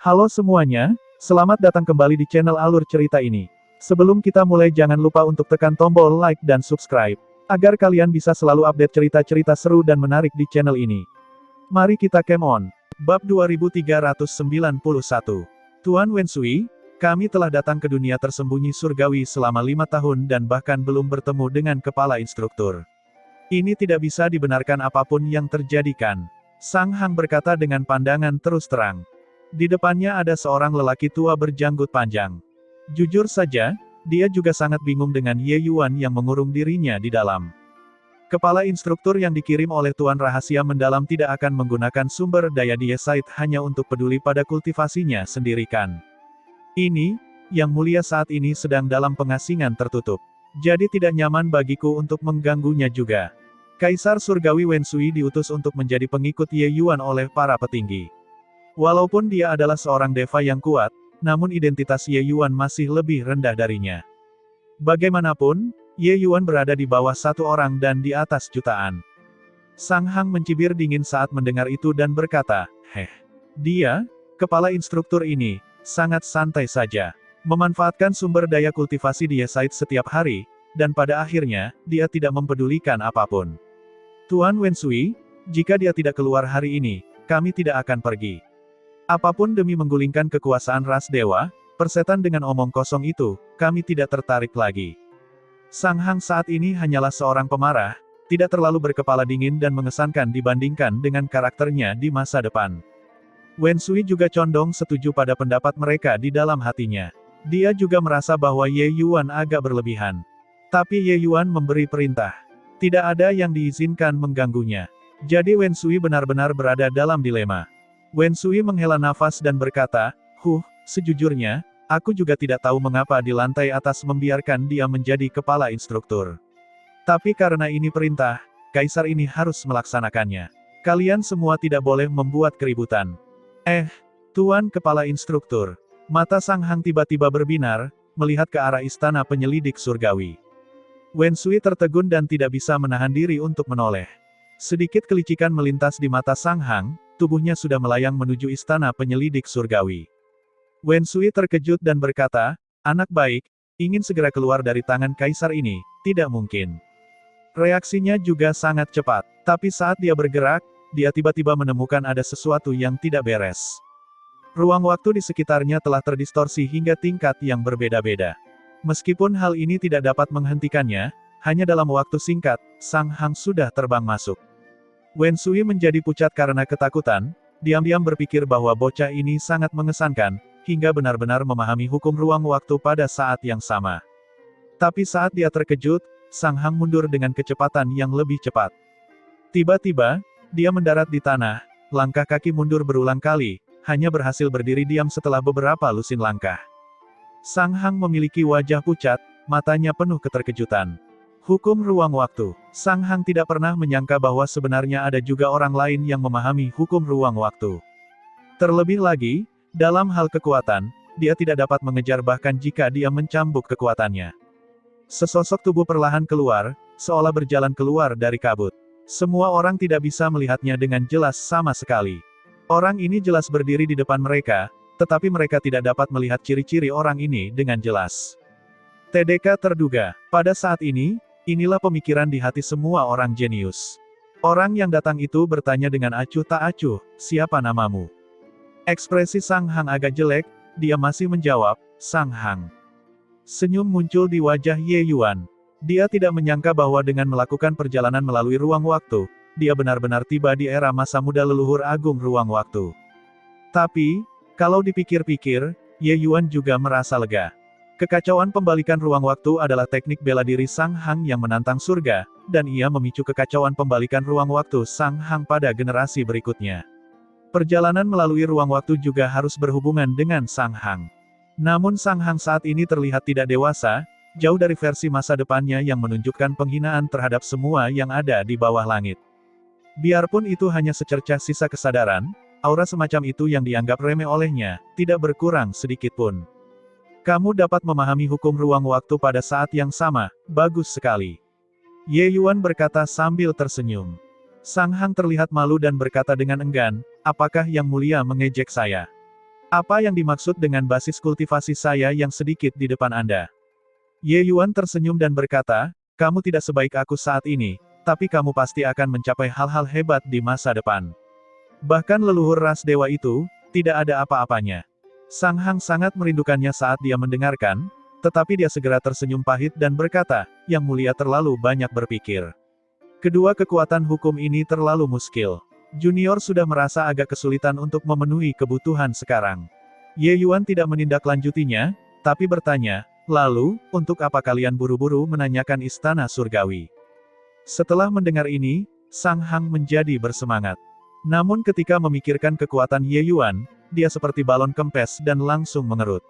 Halo semuanya, selamat datang kembali di channel Alur Cerita ini. Sebelum kita mulai jangan lupa untuk tekan tombol like dan subscribe, agar kalian bisa selalu update cerita-cerita seru dan menarik di channel ini. Mari kita game on. Bab 2391. Tuan Wensui, kami telah datang ke dunia tersembunyi surgawi selama 5 tahun dan bahkan belum bertemu dengan kepala instruktur. Ini tidak bisa dibenarkan apapun yang terjadi kan? Sang Hang berkata dengan pandangan terus terang. Di depannya ada seorang lelaki tua berjanggut panjang. Jujur saja, dia juga sangat bingung dengan Ye Yuan yang mengurung dirinya di dalam. Kepala instruktur yang dikirim oleh Tuan Rahasia Mendalam tidak akan menggunakan sumber daya Ye Said hanya untuk peduli pada kultivasinya sendiri kan. Ini, yang mulia saat ini sedang dalam pengasingan tertutup. Jadi tidak nyaman bagiku untuk mengganggunya juga. Kaisar Surgawi Wensui diutus untuk menjadi pengikut Ye Yuan oleh para petinggi. Walaupun dia adalah seorang deva yang kuat, namun identitas Ye Yuan masih lebih rendah darinya. Bagaimanapun, Ye Yuan berada di bawah satu orang dan di atas jutaan. Sang Hang mencibir dingin saat mendengar itu dan berkata, dia, kepala instruktur ini, sangat santai saja. Memanfaatkan sumber daya kultivasi di Ye Said setiap hari, dan pada akhirnya, dia tidak mempedulikan apapun. Tuan Wensui, jika dia tidak keluar hari ini, kami tidak akan pergi. Apapun demi menggulingkan kekuasaan ras dewa, persetan dengan omong kosong itu, kami tidak tertarik lagi. Sang Hang saat ini hanyalah seorang pemarah, tidak terlalu berkepala dingin dan mengesankan dibandingkan dengan karakternya di masa depan. Wensui juga condong setuju pada pendapat mereka di dalam hatinya. Dia juga merasa bahwa Ye Yuan agak berlebihan. Tapi Ye Yuan memberi perintah. Tidak ada yang diizinkan mengganggunya. Jadi Wensui benar-benar berada dalam dilema. Wensui menghela nafas dan berkata, sejujurnya, aku juga tidak tahu mengapa di lantai atas membiarkan dia menjadi kepala instruktur. Tapi karena ini perintah, kaisar ini harus melaksanakannya. Kalian semua tidak boleh membuat keributan. Tuan kepala instruktur. Mata Sang Hang tiba-tiba berbinar, melihat ke arah istana penyelidik surgawi. Wensui tertegun dan tidak bisa menahan diri untuk menoleh. Sedikit kelicikan melintas di mata Sang Hang, tubuhnya sudah melayang menuju istana penyelidik surgawi. Wensui terkejut dan berkata, anak baik, ingin segera keluar dari tangan kaisar ini, tidak mungkin. Reaksinya juga sangat cepat, tapi saat dia bergerak, dia tiba-tiba menemukan ada sesuatu yang tidak beres. Ruang waktu di sekitarnya telah terdistorsi hingga tingkat yang berbeda-beda. Meskipun hal ini tidak dapat menghentikannya, hanya dalam waktu singkat, Sang Hang sudah terbang masuk. Wensui menjadi pucat karena ketakutan, diam-diam berpikir bahwa bocah ini sangat mengesankan, hingga benar-benar memahami hukum ruang waktu pada saat yang sama. Tapi saat dia terkejut, Sang Hang mundur dengan kecepatan yang lebih cepat. Tiba-tiba, dia mendarat di tanah, langkah kaki mundur berulang kali, hanya berhasil berdiri diam setelah beberapa lusin langkah. Sang Hang memiliki wajah pucat, matanya penuh keterkejutan. Hukum ruang waktu. Sang Hang tidak pernah menyangka bahwa sebenarnya ada juga orang lain yang memahami hukum ruang waktu. Terlebih lagi, dalam hal kekuatan, dia tidak dapat mengejar bahkan jika dia mencambuk kekuatannya. Sesosok tubuh perlahan keluar, seolah berjalan keluar dari kabut. Semua orang tidak bisa melihatnya dengan jelas sama sekali. Orang ini jelas berdiri di depan mereka, tetapi mereka tidak dapat melihat ciri-ciri orang ini dengan jelas. TDK terduga. Pada saat ini, inilah pemikiran di hati semua orang jenius. Orang yang datang itu bertanya dengan acuh tak acuh, siapa namamu? Ekspresi Sang Hang agak jelek, dia masih menjawab, Sang Hang. Senyum muncul di wajah Ye Yuan. Dia tidak menyangka bahwa dengan melakukan perjalanan melalui ruang waktu, dia benar-benar tiba di era masa muda leluhur agung ruang waktu. Tapi, kalau dipikir-pikir, Ye Yuan juga merasa lega. Kekacauan pembalikan ruang waktu adalah teknik bela diri Sang Hang yang menantang surga, dan ia memicu kekacauan pembalikan ruang waktu Sang Hang pada generasi berikutnya. Perjalanan melalui ruang waktu juga harus berhubungan dengan Sang Hang. Namun Sang Hang saat ini terlihat tidak dewasa, jauh dari versi masa depannya yang menunjukkan penghinaan terhadap semua yang ada di bawah langit. Biarpun itu hanya secercah sisa kesadaran, aura semacam itu yang dianggap remeh olehnya, tidak berkurang sedikitpun. Kamu dapat memahami hukum ruang waktu pada saat yang sama, bagus sekali. Ye Yuan berkata sambil tersenyum. Sang Hang terlihat malu dan berkata dengan enggan, apakah yang mulia mengejek saya? Apa yang dimaksud dengan basis kultivasi saya yang sedikit di depan Anda? Ye Yuan tersenyum dan berkata, kamu tidak sebaik aku saat ini, tapi kamu pasti akan mencapai hal-hal hebat di masa depan. Bahkan leluhur ras dewa itu, tidak ada apa-apanya. Sang Hang sangat merindukannya saat dia mendengarkan, tetapi dia segera tersenyum pahit dan berkata, Yang Mulia terlalu banyak berpikir. Kedua kekuatan hukum ini terlalu muskil. Junior sudah merasa agak kesulitan untuk memenuhi kebutuhan sekarang. Ye Yuan tidak menindaklanjutinya, tapi bertanya, lalu, untuk apa kalian buru-buru menanyakan istana surgawi? Setelah mendengar ini, Sang Hang menjadi bersemangat. Namun ketika memikirkan kekuatan Ye Yuan, dia seperti balon kempes dan langsung mengerut.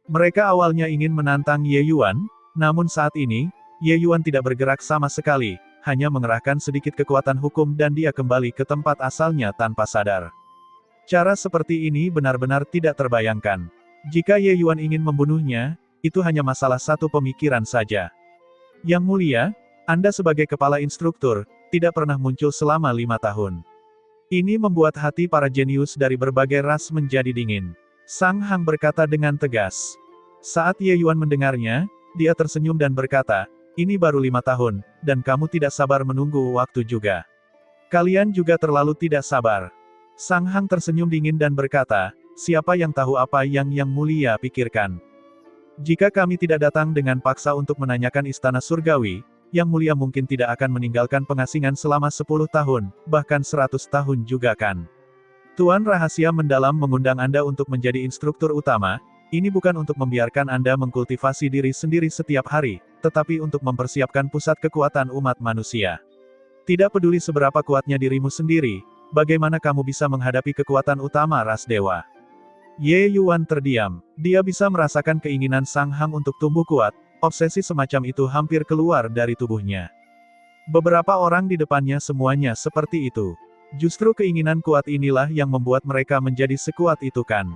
Mereka awalnya ingin menantang Ye Yuan, namun saat ini, Ye Yuan tidak bergerak sama sekali, hanya mengerahkan sedikit kekuatan hukum dan dia kembali ke tempat asalnya tanpa sadar. Cara seperti ini benar-benar tidak terbayangkan. Jika Ye Yuan ingin membunuhnya, itu hanya masalah satu pemikiran saja. Yang Mulia, Anda sebagai kepala instruktur, tidak pernah muncul selama 5 tahun. Ini membuat hati para jenius dari berbagai ras menjadi dingin. Sang Hang berkata dengan tegas. Saat Ye Yuan mendengarnya, dia tersenyum dan berkata, ini baru 5 tahun, dan kamu tidak sabar menunggu waktu juga. Kalian juga terlalu tidak sabar. Sang Hang tersenyum dingin dan berkata, siapa yang tahu apa yang Yang Mulia pikirkan? Jika kami tidak datang dengan paksa untuk menanyakan istana surgawi, Yang Mulia mungkin tidak akan meninggalkan pengasingan selama 10 tahun, bahkan 100 tahun juga kan. Tuan Rahasia Mendalam mengundang Anda untuk menjadi instruktur utama, ini bukan untuk membiarkan Anda mengkultivasi diri sendiri setiap hari, tetapi untuk mempersiapkan pusat kekuatan umat manusia. Tidak peduli seberapa kuatnya dirimu sendiri, bagaimana kamu bisa menghadapi kekuatan utama ras dewa. Ye Yuan terdiam, dia bisa merasakan keinginan Sang Hang untuk tumbuh kuat. Obsesi semacam itu hampir keluar dari tubuhnya. Beberapa orang di depannya semuanya seperti itu. Justru keinginan kuat inilah yang membuat mereka menjadi sekuat itu kan.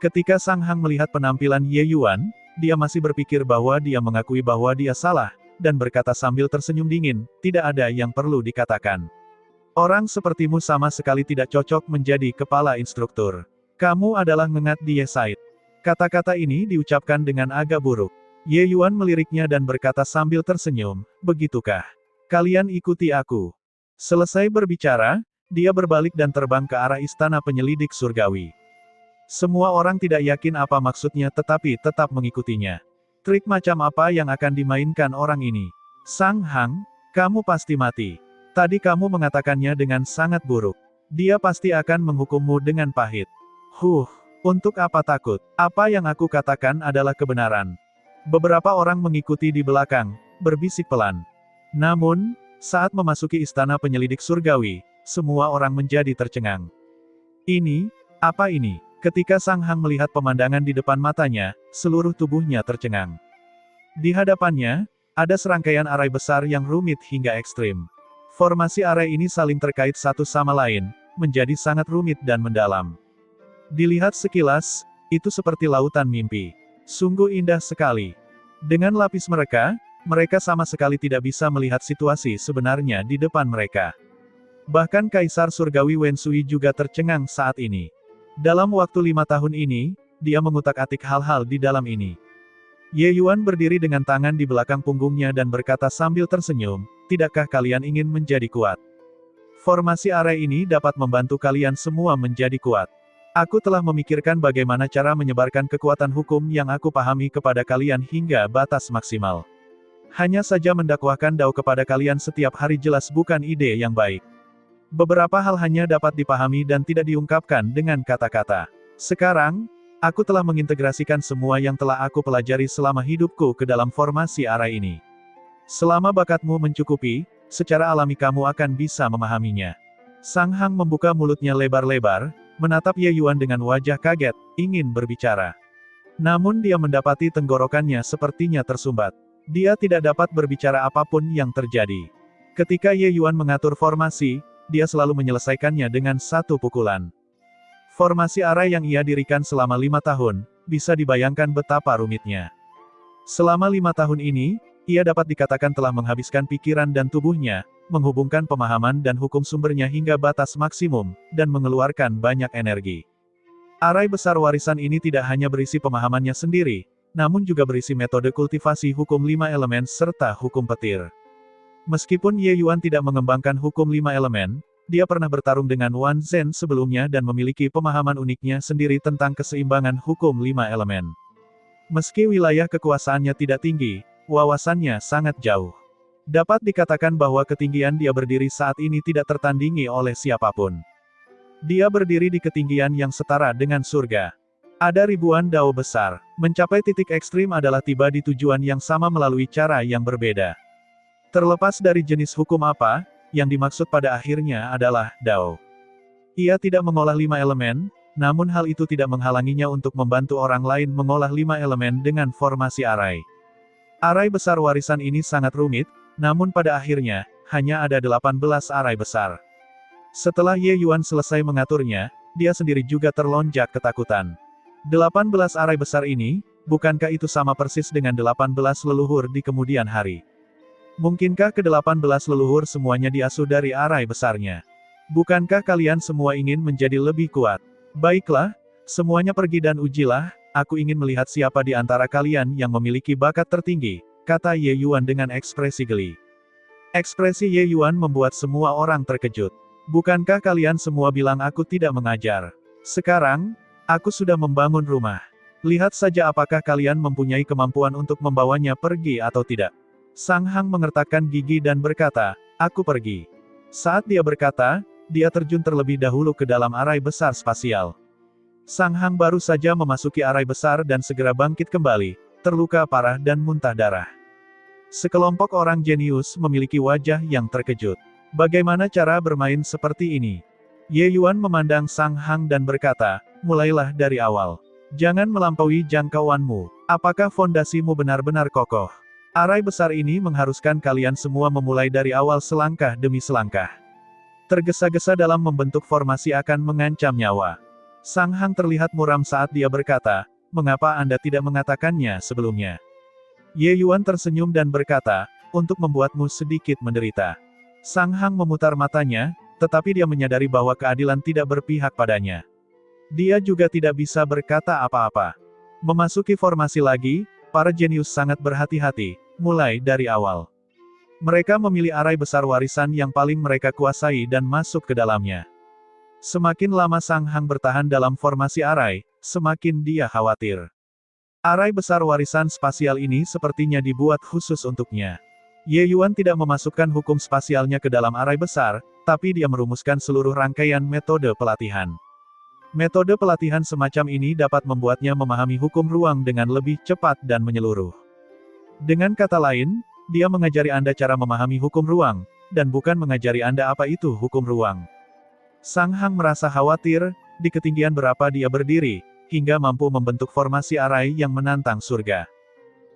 Ketika Sang Hang melihat penampilan Ye Yuan, dia masih berpikir bahwa dia mengakui bahwa dia salah, dan berkata sambil tersenyum dingin, tidak ada yang perlu dikatakan. Orang sepertimu sama sekali tidak cocok menjadi kepala instruktur. Kamu adalah ngengat die Said. Kata-kata ini diucapkan dengan agak buruk. Ye Yuan meliriknya dan berkata sambil tersenyum, begitukah? Kalian ikuti aku. Selesai berbicara, dia berbalik dan terbang ke arah istana penyelidik surgawi. Semua orang tidak yakin apa maksudnya tetapi tetap mengikutinya. Trik macam apa yang akan dimainkan orang ini? Sang Hang, kamu pasti mati. Tadi kamu mengatakannya dengan sangat buruk. Dia pasti akan menghukummu dengan pahit. Untuk apa takut? Apa yang aku katakan adalah kebenaran. Beberapa orang mengikuti di belakang, berbisik pelan. Namun, saat memasuki istana penyelidik surgawi, semua orang menjadi tercengang. Ini, apa ini? Ketika Sang Hang melihat pemandangan di depan matanya, seluruh tubuhnya tercengang. Di hadapannya, ada serangkaian arai besar yang rumit hingga ekstrim. Formasi arai ini saling terkait satu sama lain, menjadi sangat rumit dan mendalam. Dilihat sekilas, itu seperti lautan mimpi. Sungguh indah sekali. Dengan lapis mereka sama sekali tidak bisa melihat situasi sebenarnya di depan mereka. Bahkan Kaisar Surgawi Wen Sui juga tercengang saat ini. Dalam waktu 5 tahun ini, dia mengutak-atik hal-hal di dalam ini. Ye Yuan berdiri dengan tangan di belakang punggungnya dan berkata sambil tersenyum, tidakkah kalian ingin menjadi kuat? Formasi arai ini dapat membantu kalian semua menjadi kuat. Aku telah memikirkan bagaimana cara menyebarkan kekuatan hukum yang aku pahami kepada kalian hingga batas maksimal. Hanya saja mendakwahkan dao kepada kalian setiap hari jelas bukan ide yang baik. Beberapa hal hanya dapat dipahami dan tidak diungkapkan dengan kata-kata. Sekarang, aku telah mengintegrasikan semua yang telah aku pelajari selama hidupku ke dalam formasi arai ini. Selama bakatmu mencukupi, secara alami kamu akan bisa memahaminya. Sang Hang membuka mulutnya lebar-lebar, menatap Ye Yuan dengan wajah kaget, ingin berbicara. Namun dia mendapati tenggorokannya sepertinya tersumbat. Dia tidak dapat berbicara apapun yang terjadi. Ketika Ye Yuan mengatur formasi, dia selalu menyelesaikannya dengan satu pukulan. Formasi arai yang ia dirikan selama 5 tahun, bisa dibayangkan betapa rumitnya. Selama 5 tahun ini, ia dapat dikatakan telah menghabiskan pikiran dan tubuhnya, menghubungkan pemahaman dan hukum sumbernya hingga batas maksimum, dan mengeluarkan banyak energi. Arai besar warisan ini tidak hanya berisi pemahamannya sendiri, namun juga berisi metode kultivasi hukum 5 elemen serta hukum petir. Meskipun Ye Yuan tidak mengembangkan hukum 5 elemen, dia pernah bertarung dengan Wan Zhen sebelumnya dan memiliki pemahaman uniknya sendiri tentang keseimbangan hukum 5 elemen. Meski wilayah kekuasaannya tidak tinggi, wawasannya sangat jauh. Dapat dikatakan bahwa ketinggian dia berdiri saat ini tidak tertandingi oleh siapapun. Dia berdiri di ketinggian yang setara dengan surga. Ada ribuan dao besar. Mencapai titik ekstrim adalah tiba di tujuan yang sama melalui cara yang berbeda. Terlepas dari jenis hukum apa, yang dimaksud pada akhirnya adalah dao. Ia tidak mengolah 5 elemen, namun hal itu tidak menghalanginya untuk membantu orang lain mengolah 5 elemen dengan formasi arai. Arai besar warisan ini sangat rumit, namun pada akhirnya, hanya ada 18 arai besar. Setelah Ye Yuan selesai mengaturnya, dia sendiri juga terlonjak ketakutan. 18 arai besar ini, bukankah itu sama persis dengan 18 leluhur di kemudian hari? Mungkinkah ke-18 leluhur semuanya diasuh dari arai besarnya? Bukankah kalian semua ingin menjadi lebih kuat? Baiklah, semuanya pergi dan ujilah, aku ingin melihat siapa di antara kalian yang memiliki bakat tertinggi, kata Ye Yuan dengan ekspresi geli. Ekspresi Ye Yuan membuat semua orang terkejut. Bukankah kalian semua bilang aku tidak mengajar? Sekarang, aku sudah membangun rumah. Lihat saja apakah kalian mempunyai kemampuan untuk membawanya pergi atau tidak. Sang Hang mengertakkan gigi dan berkata, aku pergi. Saat dia berkata, dia terjun terlebih dahulu ke dalam arai besar spasial. Sang Hang baru saja memasuki arai besar dan segera bangkit kembali, terluka parah dan muntah darah. Sekelompok orang jenius memiliki wajah yang terkejut. Bagaimana cara bermain seperti ini? Ye Yuan memandang Sang Hang dan berkata, mulailah dari awal. Jangan melampaui jangkauanmu. Apakah fondasimu benar-benar kokoh? Arai besar ini mengharuskan kalian semua memulai dari awal selangkah demi selangkah. Tergesa-gesa dalam membentuk formasi akan mengancam nyawa. Sang Hang terlihat muram saat dia berkata, mengapa Anda tidak mengatakannya sebelumnya? Ye Yuan tersenyum dan berkata, untuk membuatmu sedikit menderita. Sang Hang memutar matanya, tetapi dia menyadari bahwa keadilan tidak berpihak padanya. Dia juga tidak bisa berkata apa-apa. Memasuki formasi lagi, para jenius sangat berhati-hati, mulai dari awal. Mereka memilih arai besar warisan yang paling mereka kuasai dan masuk ke dalamnya. Semakin lama Sang Hang bertahan dalam formasi arai, semakin dia khawatir. Arai besar warisan spasial ini sepertinya dibuat khusus untuknya. Ye Yuan tidak memasukkan hukum spasialnya ke dalam arai besar, tapi dia merumuskan seluruh rangkaian metode pelatihan. Metode pelatihan semacam ini dapat membuatnya memahami hukum ruang dengan lebih cepat dan menyeluruh. Dengan kata lain, dia mengajari Anda cara memahami hukum ruang, dan bukan mengajari Anda apa itu hukum ruang. Sang Hang merasa khawatir, di ketinggian berapa dia berdiri, hingga mampu membentuk formasi arai yang menantang surga.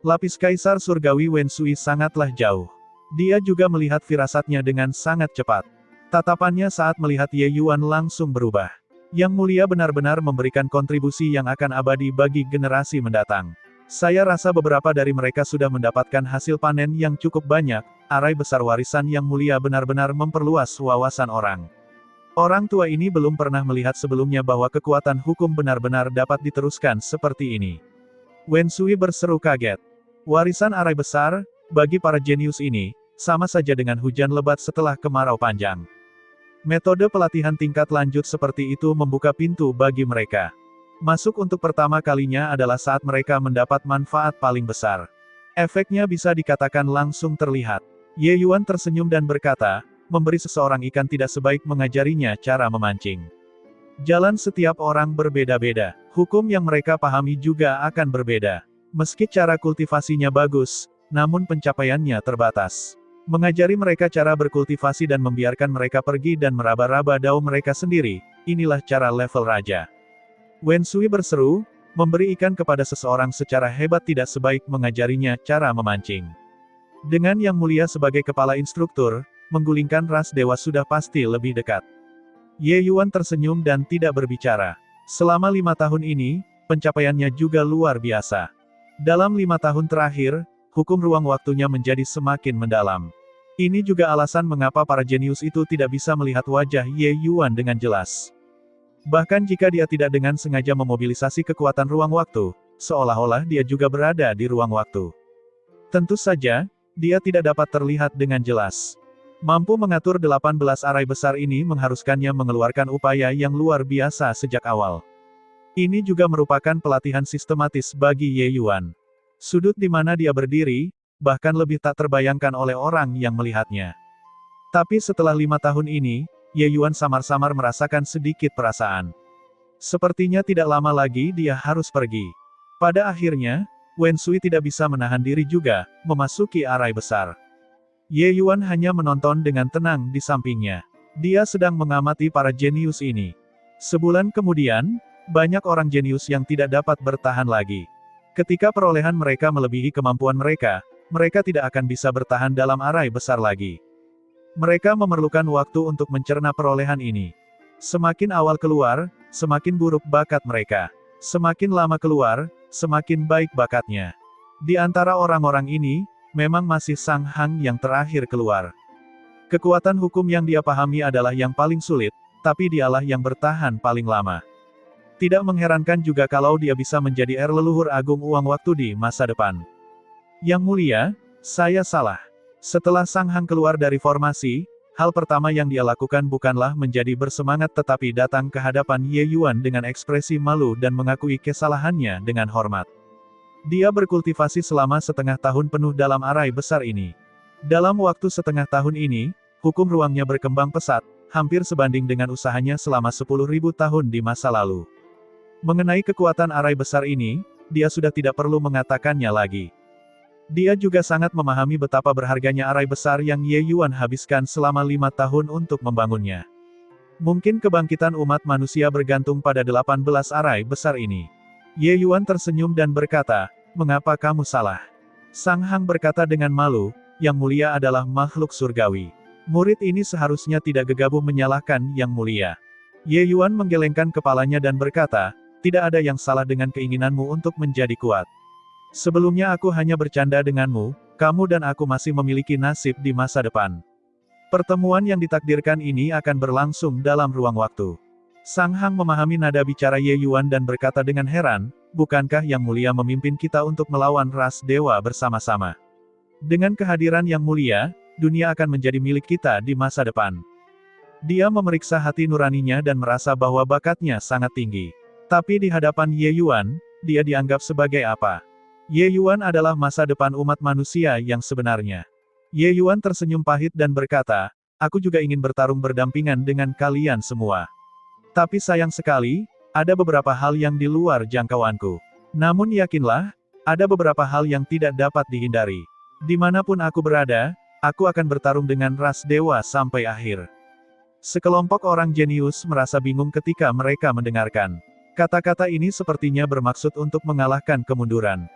Lapis Kaisar Surgawi Wen Sui sangatlah jauh. Dia juga melihat firasatnya dengan sangat cepat. Tatapannya saat melihat Ye Yuan langsung berubah. Yang Mulia benar-benar memberikan kontribusi yang akan abadi bagi generasi mendatang. Saya rasa beberapa dari mereka sudah mendapatkan hasil panen yang cukup banyak, arai besar warisan Yang Mulia benar-benar memperluas wawasan orang. Orang tua ini belum pernah melihat sebelumnya bahwa kekuatan hukum benar-benar dapat diteruskan seperti ini. Wen Sui berseru kaget. Warisan arai besar, bagi para jenius ini, sama saja dengan hujan lebat setelah kemarau panjang. Metode pelatihan tingkat lanjut seperti itu membuka pintu bagi mereka. Masuk untuk pertama kalinya adalah saat mereka mendapat manfaat paling besar. Efeknya bisa dikatakan langsung terlihat. Ye Yuan tersenyum dan berkata, memberi seseorang ikan tidak sebaik mengajarinya cara memancing. Jalan setiap orang berbeda-beda. Hukum yang mereka pahami juga akan berbeda. Meski cara kultivasinya bagus, namun pencapaiannya terbatas. Mengajari mereka cara berkultivasi dan membiarkan mereka pergi dan meraba-raba dao mereka sendiri, inilah cara level raja. Wen Sui berseru, memberi ikan kepada seseorang secara hebat tidak sebaik mengajarinya cara memancing. Dengan Yang Mulia sebagai kepala instruktur, menggulingkan ras dewa sudah pasti lebih dekat. Ye Yuan tersenyum dan tidak berbicara. Selama 5 tahun ini, pencapaiannya juga luar biasa. Dalam 5 tahun terakhir, hukum ruang waktunya menjadi semakin mendalam. Ini juga alasan mengapa para jenius itu tidak bisa melihat wajah Ye Yuan dengan jelas. Bahkan jika dia tidak dengan sengaja memobilisasi kekuatan ruang waktu, seolah-olah dia juga berada di ruang waktu. Tentu saja, dia tidak dapat terlihat dengan jelas. Mampu mengatur 18 arai besar ini mengharuskannya mengeluarkan upaya yang luar biasa sejak awal. Ini juga merupakan pelatihan sistematis bagi Ye Yuan. Sudut di mana dia berdiri, bahkan lebih tak terbayangkan oleh orang yang melihatnya. Tapi setelah 5 tahun ini, Ye Yuan samar-samar merasakan sedikit perasaan. Sepertinya tidak lama lagi dia harus pergi. Pada akhirnya, Wen Sui tidak bisa menahan diri juga, memasuki arai besar. Ye Yuan hanya menonton dengan tenang di sampingnya. Dia sedang mengamati para jenius ini. Sebulan kemudian, banyak orang jenius yang tidak dapat bertahan lagi. Ketika perolehan mereka melebihi kemampuan mereka, mereka tidak akan bisa bertahan dalam arai besar lagi. Mereka memerlukan waktu untuk mencerna perolehan ini. Semakin awal keluar, semakin buruk bakat mereka. Semakin lama keluar, semakin baik bakatnya. Di antara orang-orang ini, memang masih Sang Hang yang terakhir keluar. Kekuatan hukum yang dia pahami adalah yang paling sulit, tapi dialah yang bertahan paling lama. Tidak mengherankan juga kalau dia bisa menjadi leluhur agung uang waktu di masa depan. Yang mulia, saya salah. Setelah Sang Hang keluar dari formasi, hal pertama yang dia lakukan bukanlah menjadi bersemangat tetapi datang ke hadapan Ye Yuan dengan ekspresi malu dan mengakui kesalahannya dengan hormat. Dia berkultivasi selama setengah tahun penuh dalam arai besar ini. Dalam waktu setengah tahun ini, hukum ruangnya berkembang pesat, hampir sebanding dengan usahanya selama 10.000 tahun di masa lalu. Mengenai kekuatan arai besar ini, dia sudah tidak perlu mengatakannya lagi. Dia juga sangat memahami betapa berharganya arai besar yang Ye Yuan habiskan selama 5 tahun untuk membangunnya. Mungkin kebangkitan umat manusia bergantung pada 18 arai besar ini. Ye Yuan tersenyum dan berkata, "Mengapa kamu salah?" Sang Hang berkata dengan malu, "Yang mulia adalah makhluk surgawi. Murid ini seharusnya tidak gegabah menyalahkan Yang mulia." Ye Yuan menggelengkan kepalanya dan berkata, "Tidak ada yang salah dengan keinginanmu untuk menjadi kuat. Sebelumnya aku hanya bercanda denganmu, kamu dan aku masih memiliki nasib di masa depan. Pertemuan yang ditakdirkan ini akan berlangsung dalam ruang waktu." Sang Hang memahami nada bicara Ye Yuan dan berkata dengan heran, "Bukankah Yang Mulia memimpin kita untuk melawan ras dewa bersama-sama? Dengan kehadiran Yang Mulia, dunia akan menjadi milik kita di masa depan." Dia memeriksa hati nuraninya dan merasa bahwa bakatnya sangat tinggi. Tapi di hadapan Ye Yuan, dia dianggap sebagai apa? Ye Yuan adalah masa depan umat manusia yang sebenarnya. Ye Yuan tersenyum pahit dan berkata, "Aku juga ingin bertarung berdampingan dengan kalian semua. Tapi sayang sekali, ada beberapa hal yang di luar jangkauanku. Namun yakinlah, ada beberapa hal yang tidak dapat dihindari. Dimanapun aku berada, aku akan bertarung dengan ras dewa sampai akhir." Sekelompok orang jenius merasa bingung ketika mereka mendengarkan. Kata-kata ini sepertinya bermaksud untuk mengalahkan kemunduran.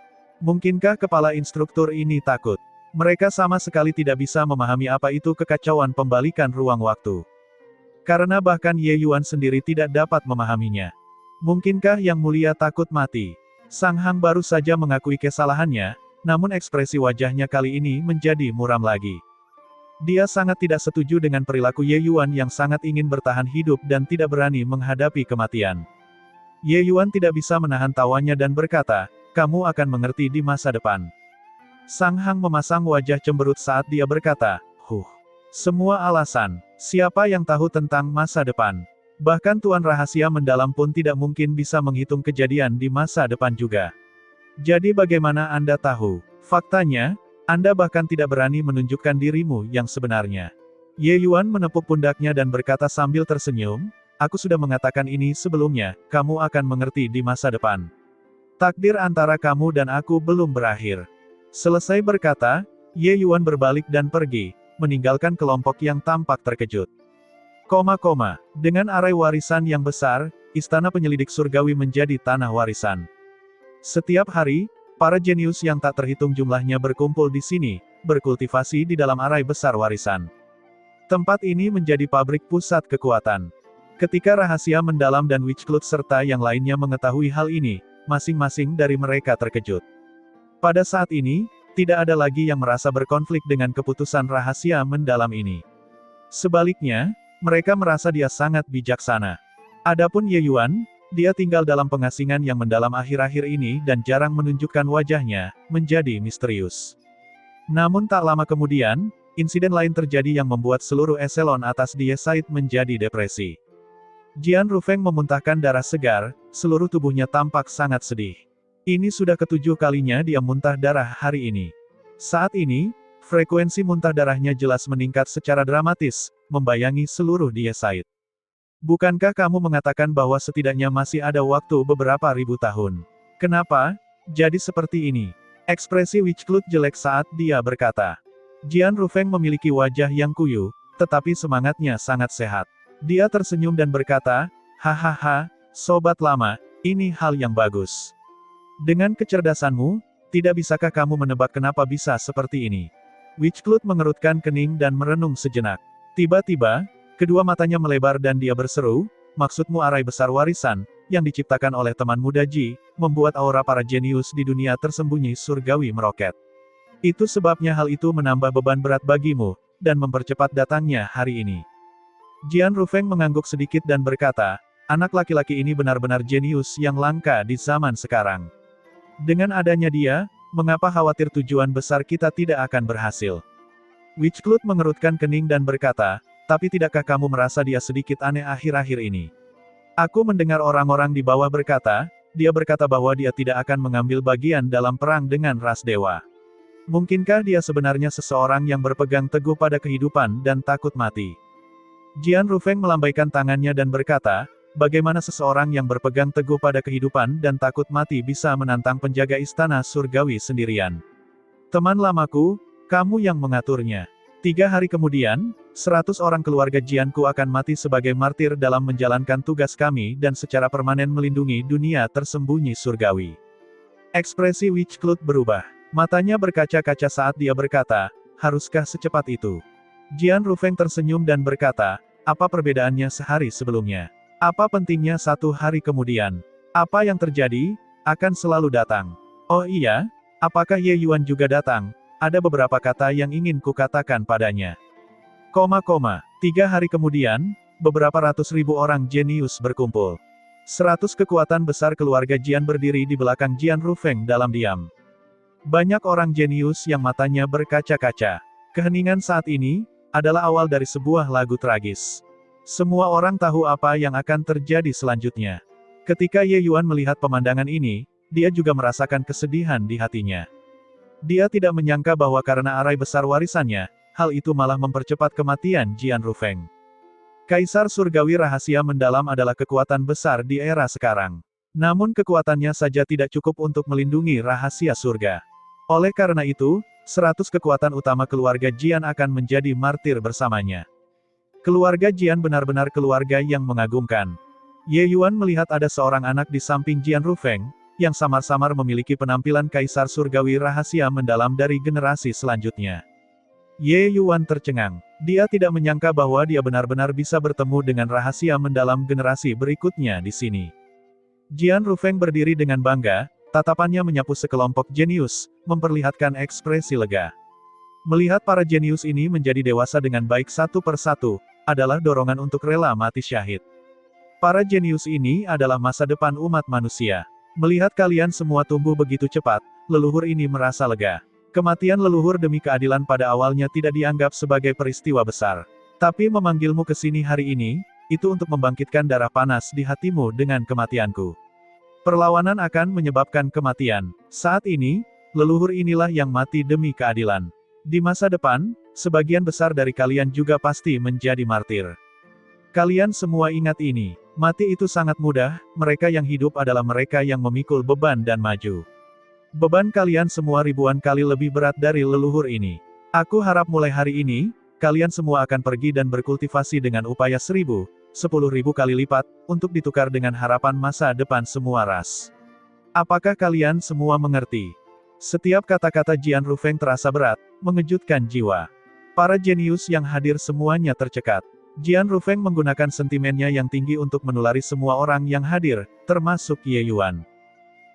Mungkinkah kepala instruktur ini takut? Mereka sama sekali tidak bisa memahami apa itu kekacauan pembalikan ruang waktu. Karena bahkan Ye Yuan sendiri tidak dapat memahaminya. Mungkinkah Yang Mulia takut mati? Sang Hang baru saja mengakui kesalahannya, namun ekspresi wajahnya kali ini menjadi muram lagi. Dia sangat tidak setuju dengan perilaku Ye Yuan yang sangat ingin bertahan hidup dan tidak berani menghadapi kematian. Ye Yuan tidak bisa menahan tawanya dan berkata, "Kamu akan mengerti di masa depan." Sang Hang memasang wajah cemberut saat dia berkata, Semua alasan. Siapa yang tahu tentang masa depan? Bahkan Tuan Rahasia Mendalam pun tidak mungkin bisa menghitung kejadian di masa depan juga. Jadi bagaimana Anda tahu? Faktanya, Anda bahkan tidak berani menunjukkan dirimu yang sebenarnya." Ye Yuan menepuk pundaknya dan berkata sambil tersenyum, "Aku sudah mengatakan ini sebelumnya, kamu akan mengerti di masa depan. Takdir antara kamu dan aku belum berakhir." Selesai berkata, Ye Yuan berbalik dan pergi, meninggalkan kelompok yang tampak terkejut. Dengan arai warisan yang besar, istana penyelidik surgawi menjadi tanah warisan. Setiap hari, para jenius yang tak terhitung jumlahnya berkumpul di sini, berkultivasi di dalam arai besar warisan. Tempat ini menjadi pabrik pusat kekuatan. Ketika Rahasia Mendalam dan Witchcloud serta yang lainnya mengetahui hal ini, masing-masing dari mereka terkejut. Pada saat ini, tidak ada lagi yang merasa berkonflik dengan keputusan Rahasia Mendalam ini. Sebaliknya, mereka merasa dia sangat bijaksana. Adapun Ye Yuan, dia tinggal dalam pengasingan yang mendalam akhir-akhir ini dan jarang menunjukkan wajahnya, menjadi misterius. Namun tak lama kemudian, insiden lain terjadi yang membuat seluruh eselon atas di Ye-Side menjadi depresi. Jian Rufeng memuntahkan darah segar, seluruh tubuhnya tampak sangat sedih. Ini sudah ketujuh kalinya dia muntah darah hari ini. Saat ini, frekuensi muntah darahnya jelas meningkat secara dramatis, membayangi seluruh di Ye-Side. Bukankah kamu mengatakan bahwa setidaknya masih ada waktu beberapa ribu tahun? Kenapa jadi seperti ini? Ekspresi Witchclut jelek saat dia berkata. Jian Rufeng memiliki wajah yang kuyu, tetapi semangatnya sangat sehat. Dia tersenyum dan berkata, hahaha, sobat lama, ini hal yang bagus. Dengan kecerdasanmu, tidak bisakah kamu menebak kenapa bisa seperti ini? Witchclut mengerutkan kening dan merenung sejenak. Tiba-tiba, kedua matanya melebar dan dia berseru, maksudmu arai besar warisan, yang diciptakan oleh teman muda Ji, membuat aura para jenius di dunia tersembunyi surgawi meroket. Itu sebabnya hal itu menambah beban berat bagimu, dan mempercepat datangnya hari ini. Jian Rufeng mengangguk sedikit dan berkata, anak laki-laki ini benar-benar jenius yang langka di zaman sekarang. Dengan adanya dia, mengapa khawatir tujuan besar kita tidak akan berhasil? Witchclut mengerutkan kening dan berkata, tapi tidakkah kamu merasa dia sedikit aneh akhir-akhir ini? Aku mendengar orang-orang di bawah berkata, dia berkata bahwa dia tidak akan mengambil bagian dalam perang dengan ras dewa. Mungkinkah dia sebenarnya seseorang yang berpegang teguh pada kehidupan dan takut mati? Jian Rufeng melambaikan tangannya dan berkata, bagaimana seseorang yang berpegang teguh pada kehidupan dan takut mati bisa menantang penjaga istana surgawi sendirian? Teman lamaku, kamu yang mengaturnya. 3 hari kemudian, 100 orang keluarga Jianku akan mati sebagai martir dalam menjalankan tugas kami dan secara permanen melindungi dunia tersembunyi surgawi. Ekspresi Witchclut berubah. Matanya berkaca-kaca saat dia berkata, haruskah secepat itu? Jian Rufeng tersenyum dan berkata, apa perbedaannya sehari sebelumnya? Apa pentingnya 1 hari kemudian? Apa yang terjadi, akan selalu datang. Oh iya, apakah Ye Yuan juga datang? Ada beberapa kata yang ingin kukatakan padanya. 3 hari kemudian, beberapa ratus ribu orang jenius berkumpul. 100 kekuatan besar keluarga Jian berdiri di belakang Jian Rufeng dalam diam. Banyak orang jenius yang matanya berkaca-kaca. Keheningan saat ini, adalah awal dari sebuah lagu tragis. Semua orang tahu apa yang akan terjadi selanjutnya. Ketika Ye Yuan melihat pemandangan ini, dia juga merasakan kesedihan di hatinya. Dia tidak menyangka bahwa karena arai besar warisannya, hal itu malah mempercepat kematian Jian Rufeng. Kaisar surgawi rahasia mendalam adalah kekuatan besar di era sekarang. Namun kekuatannya saja tidak cukup untuk melindungi rahasia surga. Oleh karena itu, 100 kekuatan utama keluarga Jian akan menjadi martir bersamanya. Keluarga Jian benar-benar keluarga yang mengagumkan. Ye Yuan melihat ada seorang anak di samping Jian Rufeng, yang samar-samar memiliki penampilan kaisar surgawi rahasia mendalam dari generasi selanjutnya. Ye Yuan tercengang. Dia tidak menyangka bahwa dia benar-benar bisa bertemu dengan rahasia mendalam generasi berikutnya di sini. Jian Rufeng berdiri dengan bangga, tatapannya menyapu sekelompok jenius, memperlihatkan ekspresi lega. Melihat para jenius ini menjadi dewasa dengan baik satu persatu, adalah dorongan untuk rela mati syahid. Para jenius ini adalah masa depan umat manusia. Melihat kalian semua tumbuh begitu cepat, leluhur ini merasa lega. Kematian leluhur demi keadilan pada awalnya tidak dianggap sebagai peristiwa besar. Tapi memanggilmu ke sini hari ini, itu untuk membangkitkan darah panas di hatimu dengan kematianku. Perlawanan akan menyebabkan kematian. Saat ini, leluhur inilah yang mati demi keadilan. Di masa depan, sebagian besar dari kalian juga pasti menjadi martir. Kalian semua ingat ini. Mati itu sangat mudah, mereka yang hidup adalah mereka yang memikul beban dan maju. Beban kalian semua ribuan kali lebih berat dari leluhur ini. Aku harap mulai hari ini, kalian semua akan pergi dan berkultivasi dengan upaya 1000, 10.000 kali lipat, untuk ditukar dengan harapan masa depan semua ras. Apakah kalian semua mengerti? Setiap kata-kata Jian Rufeng terasa berat, mengejutkan jiwa. Para jenius yang hadir semuanya tercekat. Jian Rufeng menggunakan sentimennya yang tinggi untuk menulari semua orang yang hadir, termasuk Ye Yuan.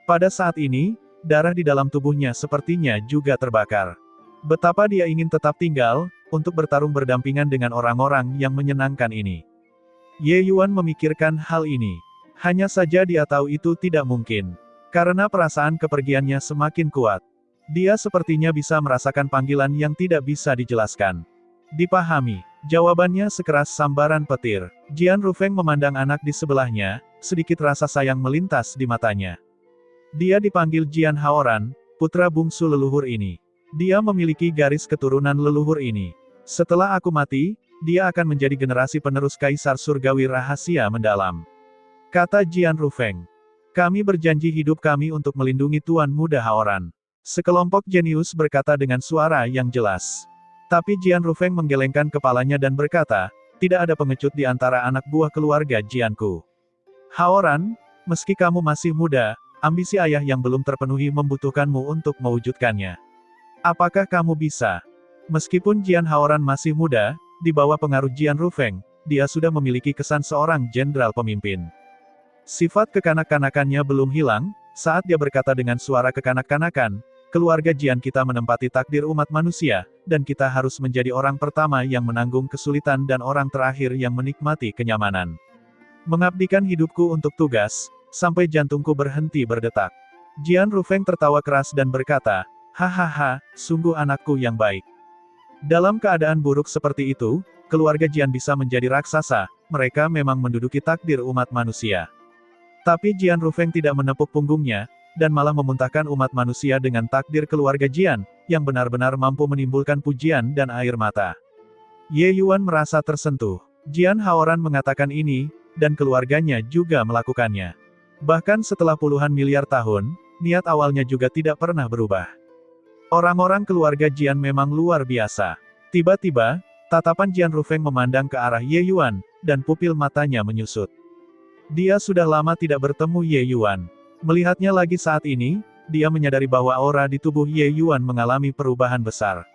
Pada saat ini, darah di dalam tubuhnya sepertinya juga terbakar. Betapa dia ingin tetap tinggal, untuk bertarung berdampingan dengan orang-orang yang menyenangkan ini. Ye Yuan memikirkan hal ini. Hanya saja dia tahu itu tidak mungkin. Karena perasaan kepergiannya semakin kuat. Dia sepertinya bisa merasakan panggilan yang tidak bisa dijelaskan. Dipahami. Jawabannya sekeras sambaran petir. Jian Rufeng memandang anak di sebelahnya, sedikit rasa sayang melintas di matanya. Dia dipanggil Jian Haoran, putra bungsu leluhur ini. Dia memiliki garis keturunan leluhur ini. Setelah aku mati, dia akan menjadi generasi penerus Kaisar Surgawi Rahasia Mendalam. Kata Jian Rufeng. Kami berjanji hidup kami untuk melindungi Tuan Muda Haoran. Sekelompok jenius berkata dengan suara yang jelas. Tapi Jian Rufeng menggelengkan kepalanya dan berkata, tidak ada pengecut di antara anak buah keluarga Jianku. Haoran, meski kamu masih muda, ambisi ayah yang belum terpenuhi membutuhkanmu untuk mewujudkannya. Apakah kamu bisa? Meskipun Jian Haoran masih muda, di bawah pengaruh Jian Rufeng, dia sudah memiliki kesan seorang jenderal pemimpin. Sifat kekanak-kanakannya belum hilang, saat dia berkata dengan suara kekanak-kanakan, keluarga Jian kita menempati takdir umat manusia, dan kita harus menjadi orang pertama yang menanggung kesulitan dan orang terakhir yang menikmati kenyamanan. Mengabdikan hidupku untuk tugas, sampai jantungku berhenti berdetak. Jian Rufeng tertawa keras dan berkata, hahaha, sungguh anakku yang baik. Dalam keadaan buruk seperti itu, keluarga Jian bisa menjadi raksasa, mereka memang menduduki takdir umat manusia. Tapi Jian Rufeng tidak menepuk punggungnya, dan malah memuntahkan umat manusia dengan takdir keluarga Jian, yang benar-benar mampu menimbulkan pujian dan air mata. Ye Yuan merasa tersentuh. Jian Haoran mengatakan ini, dan keluarganya juga melakukannya. Bahkan setelah puluhan miliar tahun, niat awalnya juga tidak pernah berubah. Orang-orang keluarga Jian memang luar biasa. Tiba-tiba, tatapan Jian Rufeng memandang ke arah Ye Yuan, dan pupil matanya menyusut. Dia sudah lama tidak bertemu Ye Yuan. Melihatnya lagi saat ini, dia menyadari bahwa aura di tubuh Ye Yuan mengalami perubahan besar.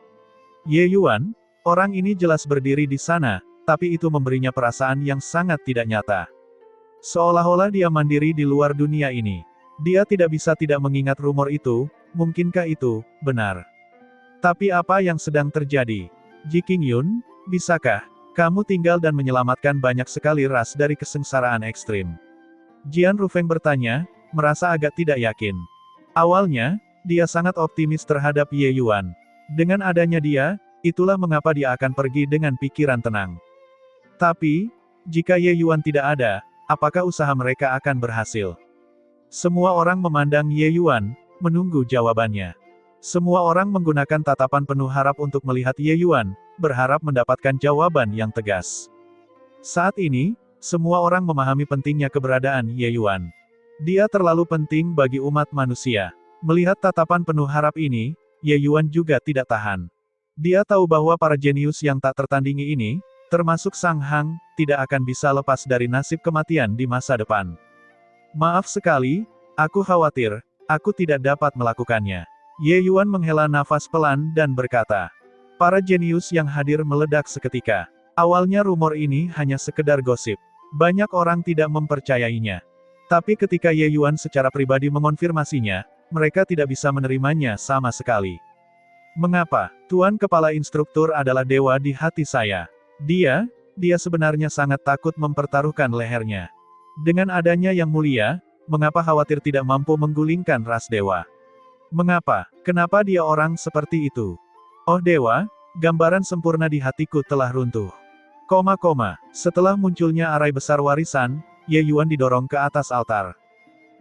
Ye Yuan, orang ini jelas berdiri di sana, tapi itu memberinya perasaan yang sangat tidak nyata. Seolah-olah dia mandiri di luar dunia ini. Dia tidak bisa tidak mengingat rumor itu, mungkinkah itu benar? Tapi apa yang sedang terjadi? Ji Qingyun, bisakah kamu tinggal dan menyelamatkan banyak sekali ras dari kesengsaraan ekstrim? Jian Rufeng bertanya, merasa agak tidak yakin. Awalnya, dia sangat optimis terhadap Ye Yuan. Dengan adanya dia, itulah mengapa dia akan pergi dengan pikiran tenang. Tapi, jika Ye Yuan tidak ada, apakah usaha mereka akan berhasil? Semua orang memandang Ye Yuan, menunggu jawabannya. Semua orang menggunakan tatapan penuh harap untuk melihat Ye Yuan, berharap mendapatkan jawaban yang tegas. Saat ini, semua orang memahami pentingnya keberadaan Ye Yuan. Dia terlalu penting bagi umat manusia. Melihat tatapan penuh harap ini, Ye Yuan juga tidak tahan. Dia tahu bahwa para jenius yang tak tertandingi ini, termasuk Sang Hang, tidak akan bisa lepas dari nasib kematian di masa depan. Maaf sekali, aku khawatir, aku tidak dapat melakukannya. Ye Yuan menghela nafas pelan dan berkata. Para jenius yang hadir meledak seketika. Awalnya rumor ini hanya sekedar gosip. Banyak orang tidak mempercayainya. Tapi ketika Ye Yuan secara pribadi mengonfirmasinya, mereka tidak bisa menerimanya sama sekali. Mengapa? Tuan Kepala Instruktur adalah dewa di hati saya. Dia sebenarnya sangat takut mempertaruhkan lehernya. Dengan adanya yang mulia, mengapa khawatir tidak mampu menggulingkan ras dewa? Mengapa? Kenapa dia orang seperti itu? Oh dewa, gambaran sempurna di hatiku telah runtuh. Setelah munculnya arai besar warisan, Ye Yuan didorong ke atas altar.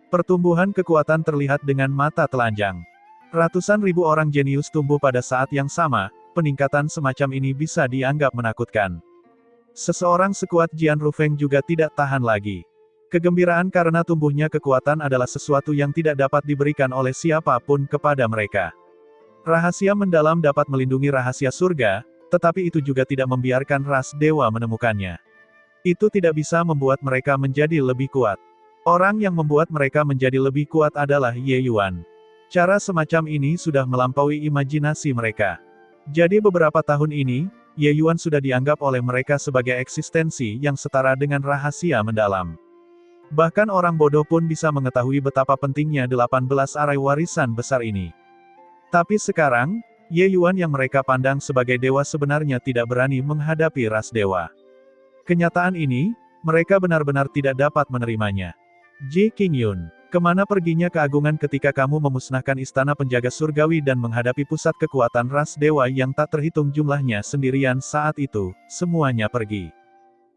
Pertumbuhan kekuatan terlihat dengan mata telanjang. Ratusan ribu orang jenius tumbuh pada saat yang sama, peningkatan semacam ini bisa dianggap menakutkan. Seseorang sekuat Jian Rufeng juga tidak tahan lagi. Kegembiraan karena tumbuhnya kekuatan adalah sesuatu yang tidak dapat diberikan oleh siapapun kepada mereka. Rahasia mendalam dapat melindungi rahasia surga, tetapi itu juga tidak membiarkan ras dewa menemukannya. Itu tidak bisa membuat mereka menjadi lebih kuat. Orang yang membuat mereka menjadi lebih kuat adalah Ye Yuan. Cara semacam ini sudah melampaui imajinasi mereka. Jadi beberapa tahun ini, Ye Yuan sudah dianggap oleh mereka sebagai eksistensi yang setara dengan rahasia mendalam. Bahkan orang bodoh pun bisa mengetahui betapa pentingnya 18 arai warisan besar ini. Tapi sekarang, Ye Yuan yang mereka pandang sebagai dewa sebenarnya tidak berani menghadapi ras dewa. Kenyataan ini, Mereka benar-benar tidak dapat menerimanya. Ji Qingyun, kemana perginya keagungan ketika kamu memusnahkan istana penjaga surgawi dan menghadapi pusat kekuatan ras dewa yang tak terhitung jumlahnya sendirian saat itu, semuanya pergi.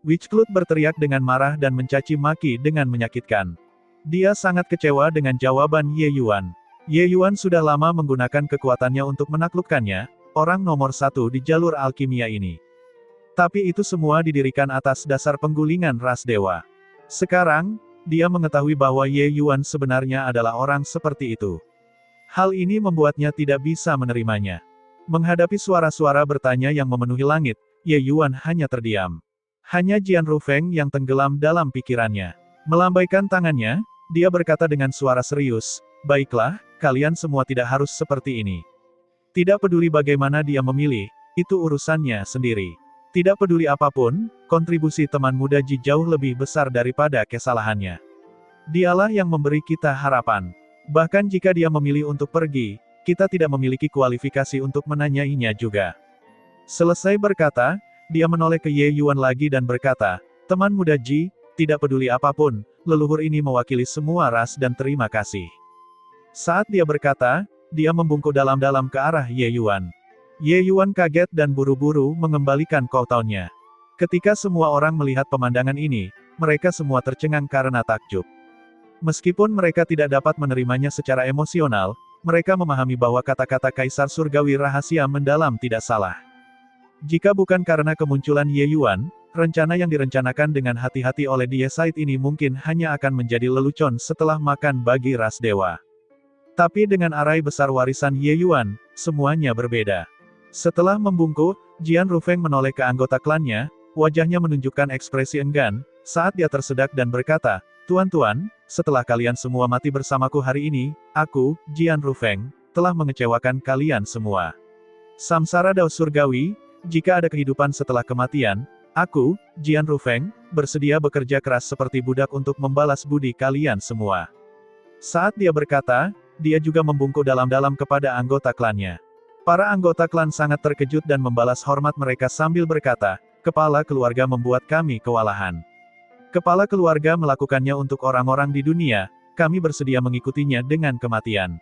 Witchclut berteriak dengan marah dan mencaci maki dengan menyakitkan. Dia sangat kecewa dengan jawaban Ye Yuan. Ye Yuan sudah lama menggunakan kekuatannya untuk menaklukkannya, orang nomor satu di jalur alkimia ini. Tapi itu semua didirikan atas dasar penggulingan ras dewa. Sekarang, dia mengetahui bahwa Ye Yuan sebenarnya adalah orang seperti itu. Hal ini membuatnya tidak bisa menerimanya. Menghadapi suara-suara bertanya yang memenuhi langit, Ye Yuan hanya terdiam. Hanya Jian Rufeng yang tenggelam dalam pikirannya. Melambaikan tangannya, dia berkata dengan suara serius, "Baiklah, kalian semua tidak harus seperti ini. Tidak peduli bagaimana dia memilih, itu urusannya sendiri. Tidak peduli apapun, kontribusi teman muda Ji jauh lebih besar daripada kesalahannya. Dialah yang memberi kita harapan. Bahkan jika dia memilih untuk pergi, kita tidak memiliki kualifikasi untuk menanyainya juga." Selesai berkata, dia menoleh ke Ye Yuan lagi dan berkata, "Teman muda Ji, tidak peduli apapun, leluhur ini mewakili semua ras dan terima kasih." Saat dia berkata, dia membungkuk dalam-dalam ke arah Ye Yuan. Ye Yuan kaget dan buru-buru mengembalikan koutonnya. Ketika semua orang melihat pemandangan ini, mereka semua tercengang karena takjub. Meskipun mereka tidak dapat menerimanya secara emosional, mereka memahami bahwa kata-kata Kaisar Surgawi rahasia mendalam tidak salah. Jika bukan karena kemunculan Ye Yuan, rencana yang direncanakan dengan hati-hati oleh Die Said ini mungkin hanya akan menjadi lelucon setelah makan bagi ras dewa. Tapi dengan arai besar warisan Ye Yuan, semuanya berbeda. Setelah membungkuk, Jian Rufeng menoleh ke anggota klannya, wajahnya menunjukkan ekspresi enggan, saat dia tersedak dan berkata, "Tuan-tuan, setelah kalian semua mati bersamaku hari ini, aku, Jian Rufeng, telah mengecewakan kalian semua. Samsara Dao Surgawi, jika ada kehidupan setelah kematian, aku, Jian Rufeng, bersedia bekerja keras seperti budak untuk membalas budi kalian semua." Saat dia berkata, dia juga membungkuk dalam-dalam kepada anggota klannya. Para anggota klan sangat terkejut dan membalas hormat mereka sambil berkata, "Kepala keluarga membuat kami kewalahan. Kepala keluarga melakukannya untuk orang-orang di dunia, kami bersedia mengikutinya dengan kematian."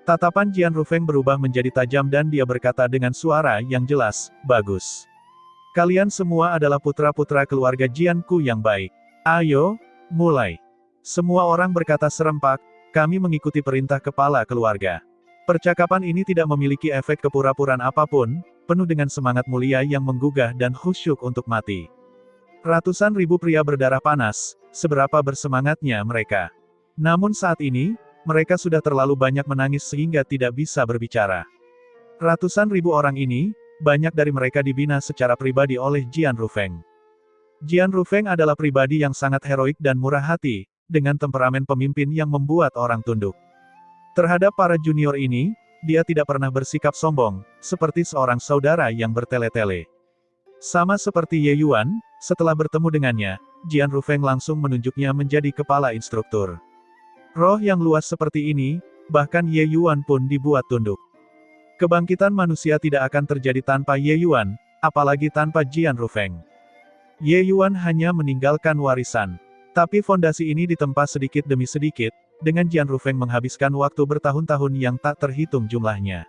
Tatapan Jian Rufeng berubah menjadi tajam dan dia berkata dengan suara yang jelas, "Bagus. Kalian semua adalah putra-putra keluarga Jianku yang baik. Ayo, mulai." Semua orang berkata serempak, "Kami mengikuti perintah kepala keluarga." Percakapan ini tidak memiliki efek kepura-puraan apapun, penuh dengan semangat mulia yang menggugah dan khusyuk untuk mati. Ratusan ribu pria berdarah panas, seberapa bersemangatnya mereka. Namun saat ini, mereka sudah terlalu banyak menangis sehingga tidak bisa berbicara. Ratusan ribu orang ini, banyak dari mereka dibina secara pribadi oleh Jian Rufeng. Jian Rufeng adalah pribadi yang sangat heroik dan murah hati, dengan temperamen pemimpin yang membuat orang tunduk. Terhadap para junior ini, dia tidak pernah bersikap sombong, seperti seorang saudara yang bertele-tele. Sama seperti Ye Yuan, setelah bertemu dengannya, Jian Rufeng langsung menunjuknya menjadi kepala instruktur. Roh yang luas seperti ini, bahkan Ye Yuan pun dibuat tunduk. Kebangkitan manusia tidak akan terjadi tanpa Ye Yuan, apalagi tanpa Jian Rufeng. Ye Yuan hanya meninggalkan warisan. Tapi fondasi ini ditempa sedikit demi sedikit, dengan Jian Rufeng menghabiskan waktu bertahun-tahun yang tak terhitung jumlahnya.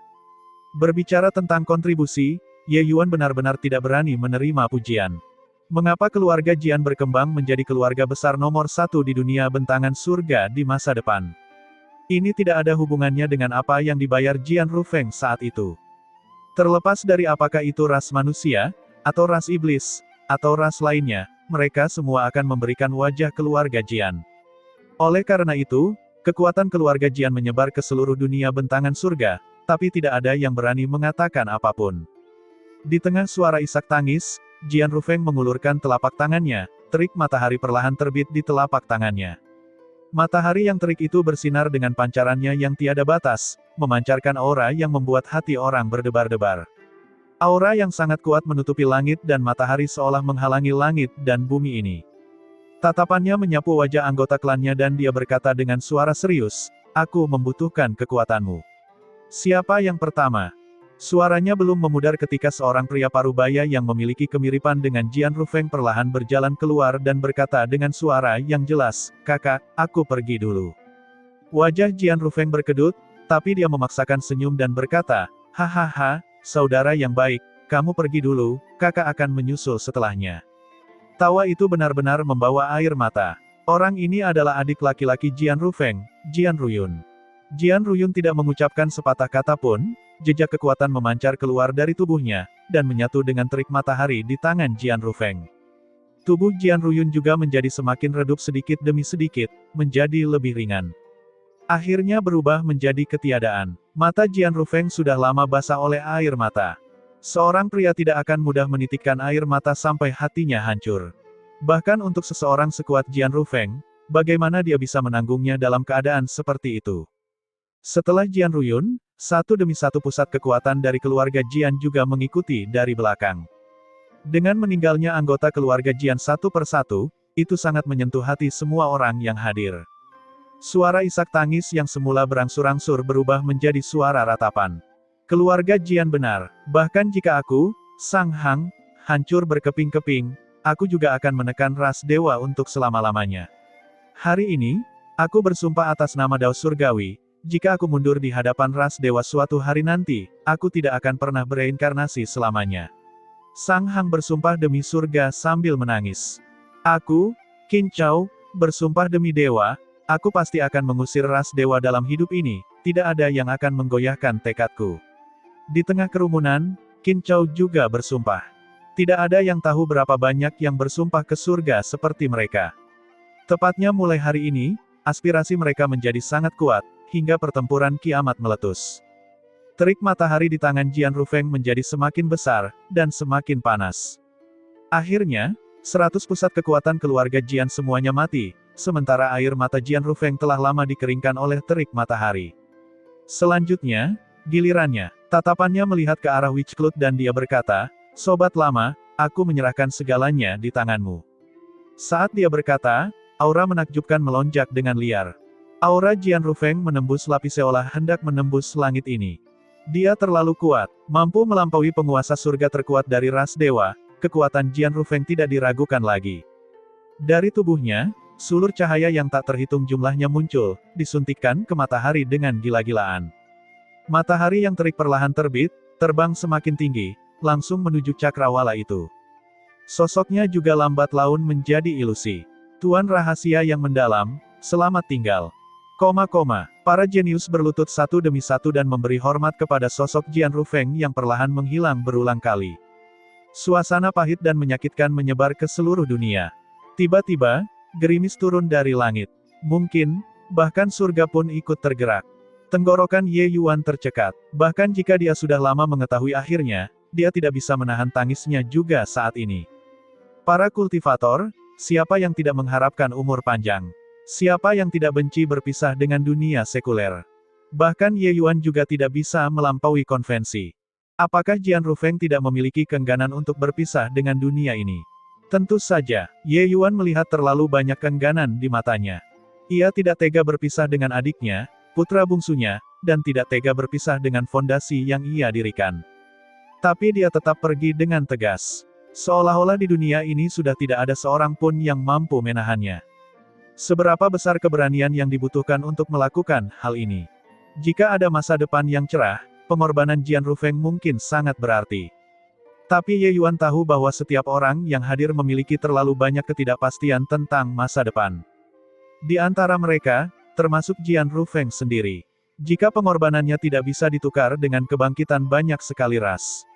Berbicara tentang kontribusi, Ye Yuan benar-benar tidak berani menerima pujian. Mengapa keluarga Jian berkembang menjadi keluarga besar nomor satu di dunia bentangan surga di masa depan? Ini tidak ada hubungannya dengan apa yang dibayar Jian Rufeng saat itu. Terlepas dari apakah itu ras manusia, atau ras iblis, atau ras lainnya, mereka semua akan memberikan wajah keluarga Jian. Oleh karena itu, kekuatan keluarga Jian menyebar ke seluruh dunia bentangan surga, tapi tidak ada yang berani mengatakan apapun. Di tengah suara isak tangis, Jian Rufeng mengulurkan telapak tangannya, terik matahari perlahan terbit di telapak tangannya. Matahari yang terik itu bersinar dengan pancarannya yang tiada batas, memancarkan aura yang membuat hati orang berdebar-debar. Aura yang sangat kuat menutupi langit dan matahari seolah menghalangi langit dan bumi ini. Tatapannya menyapu wajah anggota klannya dan dia berkata dengan suara serius, "Aku membutuhkan kekuatanmu." "Siapa yang pertama?" Suaranya belum memudar ketika seorang pria parubaya yang memiliki kemiripan dengan Jian Rufeng perlahan berjalan keluar dan berkata dengan suara yang jelas, "Kakak, aku pergi dulu." Wajah Jian Rufeng berkedut, tapi dia memaksakan senyum dan berkata, "Hahaha, saudara yang baik, kamu pergi dulu, kakak akan menyusul setelahnya." Tawa itu benar-benar membawa air mata. Orang ini adalah adik laki-laki Jian Rufeng, Jian Ruyun. Jian Ruyun tidak mengucapkan sepatah kata pun, jejak kekuatan memancar keluar dari tubuhnya, dan menyatu dengan terik matahari di tangan Jian Rufeng. Tubuh Jian Ruyun juga menjadi semakin redup sedikit demi sedikit, menjadi lebih ringan. Akhirnya berubah menjadi ketiadaan. Mata Jian Rufeng sudah lama basah oleh air mata. Seorang pria tidak akan mudah menitikkan air mata sampai hatinya hancur. Bahkan untuk seseorang sekuat Jian Rufeng, bagaimana dia bisa menanggungnya dalam keadaan seperti itu? Setelah Jian Ruyun, satu demi satu pusat kekuatan dari keluarga Jian juga mengikuti dari belakang. Dengan meninggalnya anggota keluarga Jian satu persatu, itu sangat menyentuh hati semua orang yang hadir. Suara isak tangis yang semula berangsur-angsur berubah menjadi suara ratapan. Keluarga Jian benar, bahkan jika aku, Sang Hang, hancur berkeping-keping, aku juga akan menekan ras dewa untuk selama-lamanya. Hari ini, aku bersumpah atas nama Dao Surgawi, jika aku mundur di hadapan ras dewa suatu hari nanti, aku tidak akan pernah bereinkarnasi selamanya. Sang Hang bersumpah demi surga sambil menangis. Aku, Qin Chao, bersumpah demi dewa, aku pasti akan mengusir ras dewa dalam hidup ini, tidak ada yang akan menggoyahkan tekadku. Di tengah kerumunan, Qin Chao juga bersumpah. Tidak ada yang tahu berapa banyak yang bersumpah ke surga seperti mereka. Tepatnya mulai hari ini, aspirasi mereka menjadi sangat kuat, hingga pertempuran kiamat meletus. Terik matahari di tangan Jian Rufeng menjadi semakin besar, dan semakin panas. Akhirnya, 100 pusat kekuatan keluarga Jian semuanya mati, sementara air mata Jian Rufeng telah lama dikeringkan oleh terik matahari. Selanjutnya, gilirannya, tatapannya melihat ke arah Witchcloud dan dia berkata, "Sobat lama, aku menyerahkan segalanya di tanganmu." Saat dia berkata, aura menakjubkan melonjak dengan liar. Aura Jian Rufeng menembus lapis seolah hendak menembus langit ini. Dia terlalu kuat, mampu melampaui penguasa surga terkuat dari ras dewa, kekuatan Jian Rufeng tidak diragukan lagi. Dari tubuhnya, sulur cahaya yang tak terhitung jumlahnya muncul, disuntikkan ke matahari dengan gila-gilaan. Matahari yang terik perlahan terbit, terbang semakin tinggi, langsung menuju cakrawala itu. Sosoknya juga lambat laun menjadi ilusi. Tuan rahasia yang mendalam, selamat tinggal. Para jenius berlutut satu demi satu dan memberi hormat kepada sosok Jian Rufeng yang perlahan menghilang berulang kali. Suasana pahit dan menyakitkan menyebar ke seluruh dunia. Tiba-tiba, gerimis turun dari langit. Mungkin, bahkan surga pun ikut tergerak. Tenggorokan Ye Yuan tercekat. Bahkan jika dia sudah lama mengetahui akhirnya, dia tidak bisa menahan tangisnya juga saat ini. Para kultivator, siapa yang tidak mengharapkan umur panjang? Siapa yang tidak benci berpisah dengan dunia sekuler? Bahkan Ye Yuan juga tidak bisa melampaui konvensi. Apakah Jian Rufeng tidak memiliki keengganan untuk berpisah dengan dunia ini? Tentu saja, Ye Yuan melihat terlalu banyak keengganan di matanya. Ia tidak tega berpisah dengan adiknya, putra bungsunya, dan tidak tega berpisah dengan fondasi yang ia dirikan. Tapi dia tetap pergi dengan tegas. Seolah-olah di dunia ini sudah tidak ada seorang pun yang mampu menahannya. Seberapa besar keberanian yang dibutuhkan untuk melakukan hal ini? Jika ada masa depan yang cerah, pengorbanan Jian Rufeng mungkin sangat berarti. Tapi Ye Yuan tahu bahwa setiap orang yang hadir memiliki terlalu banyak ketidakpastian tentang masa depan. Di antara mereka, termasuk Jian Rufeng sendiri. Jika pengorbanannya tidak bisa ditukar dengan kebangkitan banyak sekali ras.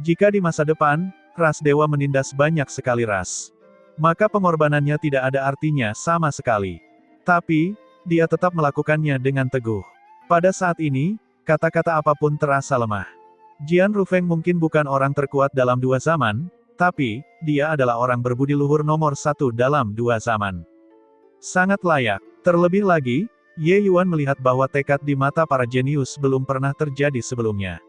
Jika di masa depan, ras dewa menindas banyak sekali ras, maka pengorbanannya tidak ada artinya sama sekali. Tapi, dia tetap melakukannya dengan teguh. Pada saat ini, kata-kata apapun terasa lemah. Jian Rufeng mungkin bukan orang terkuat dalam dua zaman, tapi, dia adalah orang berbudi luhur nomor satu dalam dua zaman. Sangat layak. Terlebih lagi, Ye Yuan melihat bahwa tekad di mata para jenius belum pernah terjadi sebelumnya.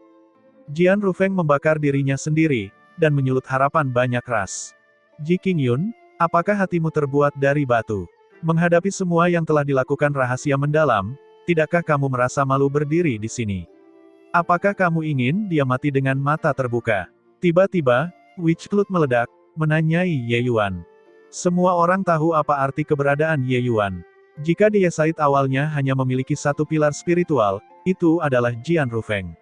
Jian Rufeng membakar dirinya sendiri, dan menyulut harapan banyak ras. Ji Qingyun, apakah hatimu terbuat dari batu? Menghadapi semua yang telah dilakukan rahasia mendalam, tidakkah kamu merasa malu berdiri di sini? Apakah kamu ingin dia mati dengan mata terbuka? Tiba-tiba, Witchclut meledak, menanyai Ye Yuan. Semua orang tahu apa arti keberadaan Ye Yuan. Jika di Yesaid awalnya hanya memiliki satu pilar spiritual, itu adalah Jian Rufeng.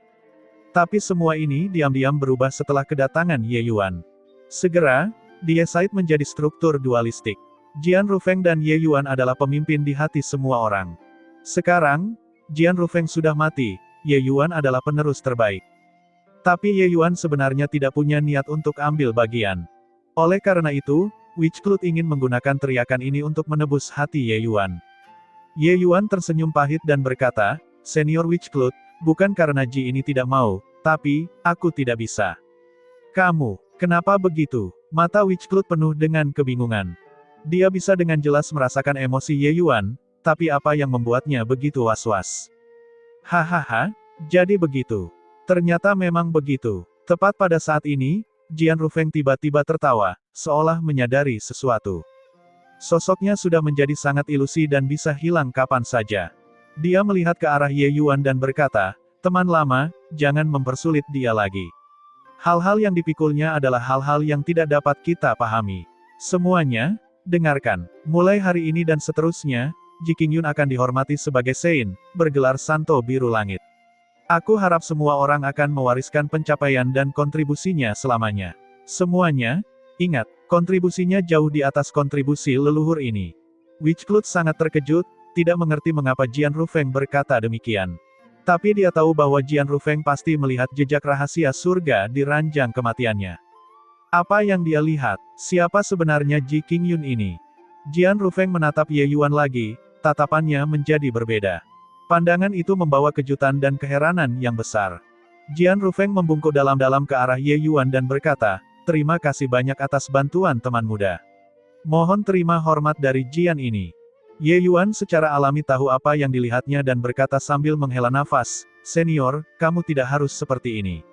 Tapi semua ini diam-diam berubah setelah kedatangan Ye Yuan. Segera, di Yesaid menjadi struktur dualistik. Jian Rufeng dan Ye Yuan adalah pemimpin di hati semua orang. Sekarang, Jian Rufeng sudah mati, Ye Yuan adalah penerus terbaik. Tapi Ye Yuan sebenarnya tidak punya niat untuk ambil bagian. Oleh karena itu, Witchclut ingin menggunakan teriakan ini untuk menebus hati Ye Yuan. Ye Yuan tersenyum pahit dan berkata, Senior Witchclut, bukan karena Ji ini tidak mau, tapi, aku tidak bisa. Kamu, kenapa begitu? Mata Witchclut penuh dengan kebingungan. Dia bisa dengan jelas merasakan emosi Ye Yuan, tapi apa yang membuatnya begitu was-was? Hahaha, jadi begitu. Ternyata memang begitu. Tepat pada saat ini, Jian Rufeng tiba-tiba tertawa, seolah menyadari sesuatu. Sosoknya sudah menjadi sangat ilusi dan bisa hilang kapan saja. Dia melihat ke arah Ye Yuan dan berkata, teman lama, jangan mempersulit dia lagi. Hal-hal yang dipikulnya adalah hal-hal yang tidak dapat kita pahami. Semuanya, dengarkan. Mulai hari ini dan seterusnya, Ji Qingyun akan dihormati sebagai Sein, bergelar Santo Biru Langit. Aku harap semua orang akan mewariskan pencapaian dan kontribusinya selamanya. Semuanya, ingat, kontribusinya jauh di atas kontribusi leluhur ini. Witchclut sangat terkejut, tidak mengerti mengapa Jian Rufeng berkata demikian. Tapi dia tahu bahwa Jian Rufeng pasti melihat jejak rahasia surga di ranjang kematiannya. Apa yang dia lihat? Siapa sebenarnya Ji Qingyun ini? Jian Rufeng menatap Ye Yuan lagi, tatapannya menjadi berbeda. Pandangan itu membawa kejutan dan keheranan yang besar. Jian Rufeng membungkuk dalam-dalam ke arah Ye Yuan dan berkata, terima kasih banyak atas bantuan teman muda. Mohon terima hormat dari Jian ini. Ye Yuan secara alami tahu apa yang dilihatnya dan berkata sambil menghela nafas, Senior, kamu tidak harus seperti ini.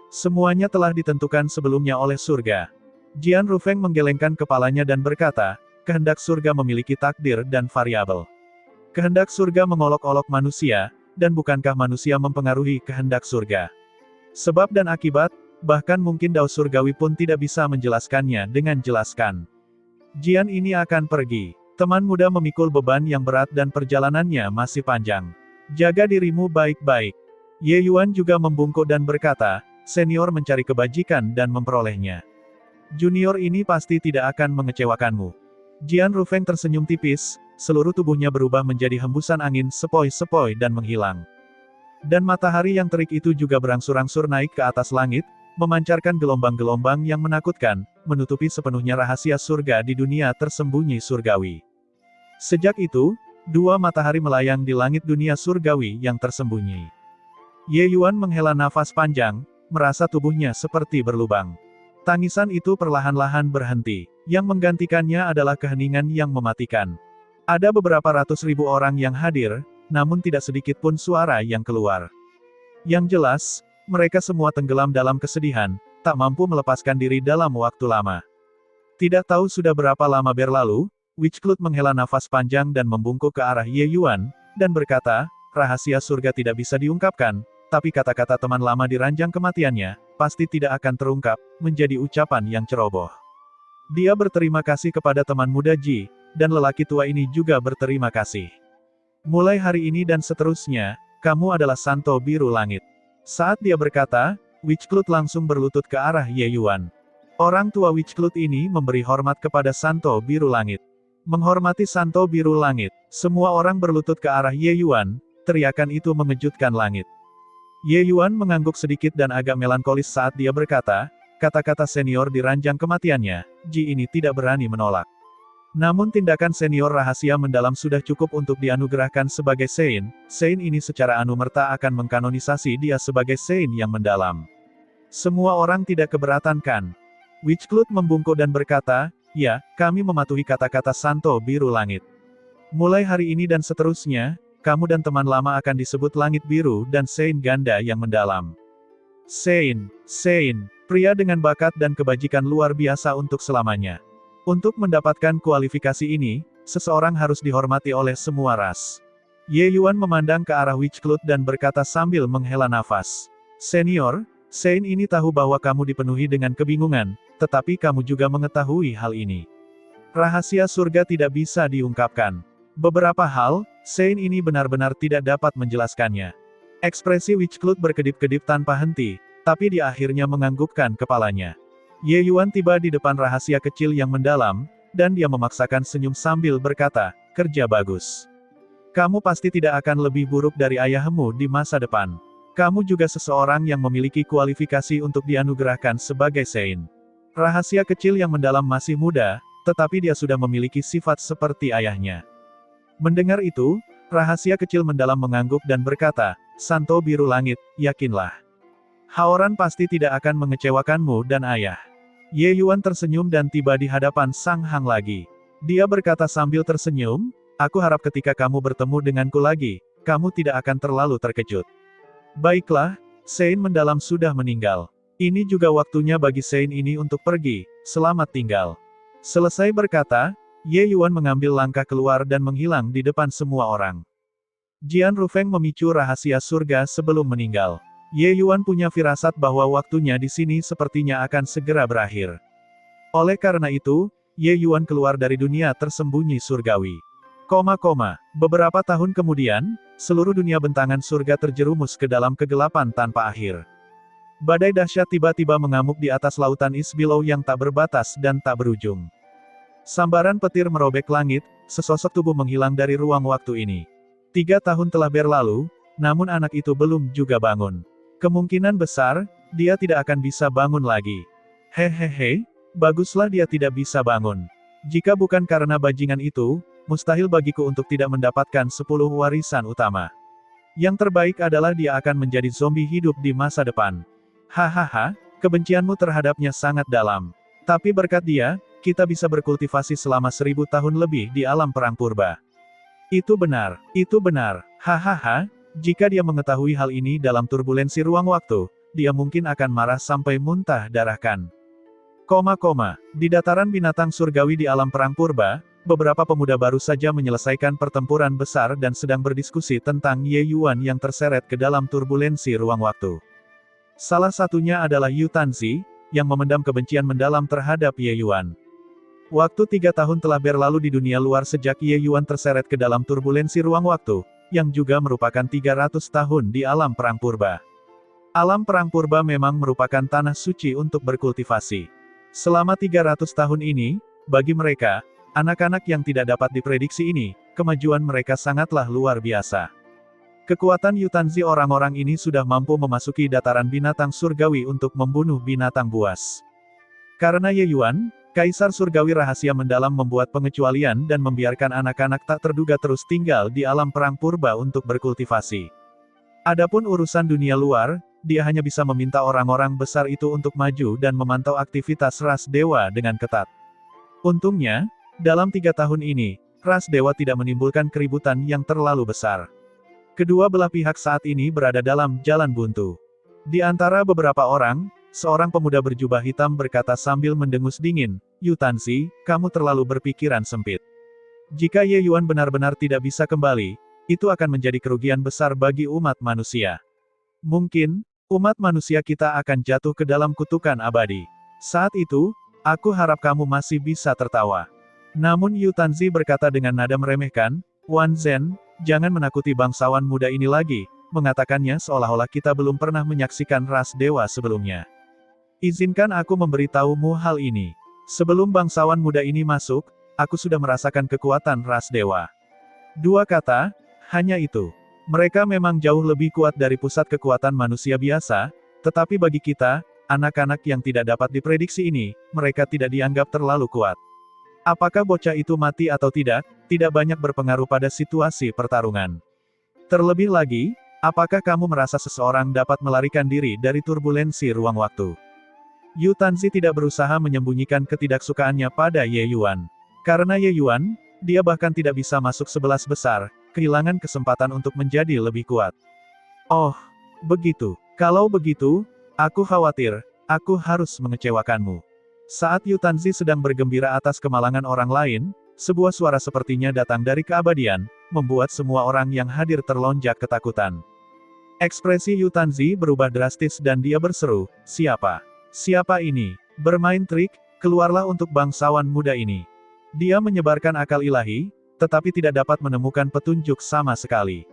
Semuanya telah ditentukan sebelumnya oleh surga. Jian Rufeng menggelengkan kepalanya dan berkata, kehendak surga memiliki takdir dan variabel. Kehendak surga mengolok-olok manusia, dan bukankah manusia mempengaruhi kehendak surga? Sebab dan akibat, bahkan mungkin dao surgawi pun tidak bisa menjelaskannya dengan jelaskan. Jian ini akan pergi. Teman muda memikul beban yang berat dan perjalanannya masih panjang. Jaga dirimu baik-baik. Ye Yuan juga membungkuk dan berkata, senior mencari kebajikan dan memperolehnya. Junior ini pasti tidak akan mengecewakanmu. Jian Rufeng tersenyum tipis, seluruh tubuhnya berubah menjadi hembusan angin sepoi-sepoi dan menghilang. Dan matahari yang terik itu juga berangsur-angsur naik ke atas langit, memancarkan gelombang-gelombang yang menakutkan, menutupi sepenuhnya rahasia surga di dunia tersembunyi surgawi. Sejak itu, dua matahari melayang di langit dunia surgawi yang tersembunyi. Ye Yuan menghela nafas panjang, merasa tubuhnya seperti berlubang. Tangisan itu perlahan-lahan berhenti. Yang menggantikannya adalah keheningan yang mematikan. Ada beberapa ratus ribu orang yang hadir, namun tidak sedikit pun suara yang keluar. Yang jelas, mereka semua tenggelam dalam kesedihan, tak mampu melepaskan diri dalam waktu lama. Tidak tahu sudah berapa lama berlalu, Witchclut menghela nafas panjang dan membungkuk ke arah Ye Yuan, dan berkata, rahasia surga tidak bisa diungkapkan, tapi kata-kata teman lama di ranjang kematiannya, pasti tidak akan terungkap, menjadi ucapan yang ceroboh. Dia berterima kasih kepada teman muda Ji, dan lelaki tua ini juga berterima kasih. Mulai hari ini dan seterusnya, kamu adalah Santo Biru Langit. Saat dia berkata, Witchclut langsung berlutut ke arah Ye Yuan. Orang tua Witchclut ini memberi hormat kepada Santo Biru Langit. Menghormati Santo Biru Langit, semua orang berlutut ke arah Ye Yuan, teriakan itu mengejutkan langit. Ye Yuan mengangguk sedikit dan agak melankolis saat dia berkata, kata-kata senior di ranjang kematiannya, Ji ini tidak berani menolak. Namun tindakan senior rahasia mendalam sudah cukup untuk dianugerahkan sebagai Sein. Sein ini secara anumerta akan mengkanonisasi dia sebagai Sein yang mendalam. Semua orang tidak keberatan kan? Witchclut membungkuk dan berkata, ya, kami mematuhi kata-kata Santo Biru Langit. Mulai hari ini dan seterusnya, kamu dan teman lama akan disebut Langit Biru dan Sein Ganda yang mendalam. Sein, pria dengan bakat dan kebajikan luar biasa untuk selamanya. Untuk mendapatkan kualifikasi ini, seseorang harus dihormati oleh semua ras. Ye Yuan memandang ke arah Witch Cloud dan berkata sambil menghela nafas. Senior, Sein ini tahu bahwa kamu dipenuhi dengan kebingungan, tetapi kamu juga mengetahui hal ini. Rahasia surga tidak bisa diungkapkan. Beberapa hal, Sein ini benar-benar tidak dapat menjelaskannya. Ekspresi Witch Cloud berkedip-kedip tanpa henti, tapi dia akhirnya menganggukkan kepalanya. Ye Yuan tiba di depan rahasia kecil yang mendalam, dan dia memaksakan senyum sambil berkata, kerja bagus. Kamu pasti tidak akan lebih buruk dari ayahmu di masa depan. Kamu juga seseorang yang memiliki kualifikasi untuk dianugerahkan sebagai Sein. Rahasia kecil yang mendalam masih muda, tetapi dia sudah memiliki sifat seperti ayahnya. Mendengar itu, rahasia kecil mendalam mengangguk dan berkata, Santo Biru Langit, yakinlah. Haoran pasti tidak akan mengecewakanmu dan ayah. Ye Yuan tersenyum dan tiba di hadapan Sang Hang lagi. Dia berkata sambil tersenyum, aku harap ketika kamu bertemu denganku lagi, kamu tidak akan terlalu terkejut. Baiklah, Sein mendalam sudah meninggal. Ini juga waktunya bagi Sein ini untuk pergi, selamat tinggal. Selesai berkata, Ye Yuan mengambil langkah keluar dan menghilang di depan semua orang. Jian Rufeng memicu rahasia surga sebelum meninggal. Ye Yuan punya firasat bahwa waktunya di sini sepertinya akan segera berakhir. Oleh karena itu, Ye Yuan keluar dari dunia tersembunyi surgawi. Beberapa tahun kemudian, seluruh dunia bentangan surga terjerumus ke dalam kegelapan tanpa akhir. Badai dahsyat tiba-tiba mengamuk di atas lautan East Below yang tak berbatas dan tak berujung. Sambaran petir merobek langit, sesosok tubuh menghilang dari ruang waktu ini. 3 tahun telah berlalu, namun anak itu belum juga bangun. Kemungkinan besar, dia tidak akan bisa bangun lagi. Hehehe, baguslah dia tidak bisa bangun. Jika bukan karena bajingan itu, mustahil bagiku untuk tidak mendapatkan 10 warisan utama. Yang terbaik adalah dia akan menjadi zombie hidup di masa depan. Hahaha, kebencianmu terhadapnya sangat dalam. Tapi berkat dia, kita bisa berkultivasi selama 1000 tahun lebih di alam perang purba. Itu benar, hahaha, jika dia mengetahui hal ini dalam turbulensi ruang waktu, dia mungkin akan marah sampai muntah darahkan. Di dataran binatang surgawi di alam perang purba, beberapa pemuda baru saja menyelesaikan pertempuran besar dan sedang berdiskusi tentang Ye Yuan yang terseret ke dalam turbulensi ruang waktu. Salah satunya adalah Yu Tanzi, yang memendam kebencian mendalam terhadap Ye Yuan. Waktu 3 tahun telah berlalu di dunia luar sejak Ye Yuan terseret ke dalam turbulensi ruang waktu, yang juga merupakan 300 tahun di alam perang purba. Alam perang purba memang merupakan tanah suci untuk berkultivasi. Selama 300 tahun ini, bagi mereka, anak-anak yang tidak dapat diprediksi ini, kemajuan mereka sangatlah luar biasa. Kekuatan Yutanzi orang-orang ini sudah mampu memasuki dataran binatang surgawi untuk membunuh binatang buas. Karena Ye Yuan, Kaisar Surgawi rahasia mendalam membuat pengecualian dan membiarkan anak-anak tak terduga terus tinggal di alam perang purba untuk berkultivasi. Adapun urusan dunia luar, dia hanya bisa meminta orang-orang besar itu untuk maju dan memantau aktivitas ras dewa dengan ketat. Untungnya, dalam 3 tahun ini, ras dewa tidak menimbulkan keributan yang terlalu besar. Kedua belah pihak saat ini berada dalam jalan buntu. Di antara beberapa orang, seorang pemuda berjubah hitam berkata sambil mendengus dingin, Yu Tanzi, kamu terlalu berpikiran sempit. Jika Ye Yuan benar-benar tidak bisa kembali, itu akan menjadi kerugian besar bagi umat manusia. Mungkin, umat manusia kita akan jatuh ke dalam kutukan abadi. Saat itu, aku harap kamu masih bisa tertawa. Namun Yu Tanzi berkata dengan nada meremehkan, Wan Zhen, jangan menakuti bangsawan muda ini lagi, mengatakannya seolah-olah kita belum pernah menyaksikan ras dewa sebelumnya. Izinkan aku memberitahumu hal ini. Sebelum bangsawan muda ini masuk, aku sudah merasakan kekuatan ras dewa. 2 kata, hanya itu. Mereka memang jauh lebih kuat dari pusat kekuatan manusia biasa, tetapi bagi kita, anak-anak yang tidak dapat diprediksi ini, mereka tidak dianggap terlalu kuat. Apakah bocah itu mati atau tidak banyak berpengaruh pada situasi pertarungan. Terlebih lagi, apakah kamu merasa seseorang dapat melarikan diri dari turbulensi ruang waktu? Yu Tanzi tidak berusaha menyembunyikan ketidaksukaannya pada Ye Yuan. Karena Ye Yuan, dia bahkan tidak bisa masuk 11 besar, kehilangan kesempatan untuk menjadi lebih kuat. Oh, begitu. Kalau begitu, aku khawatir, aku harus mengecewakanmu. Saat Yu Tanzi sedang bergembira atas kemalangan orang lain, sebuah suara sepertinya datang dari keabadian, membuat semua orang yang hadir terlonjak ketakutan. Ekspresi Yutanzi berubah drastis dan dia berseru, "Siapa? Siapa ini? Bermain trik, keluarlah untuk bangsawan muda ini." Dia menyebarkan akal ilahi, tetapi tidak dapat menemukan petunjuk sama sekali.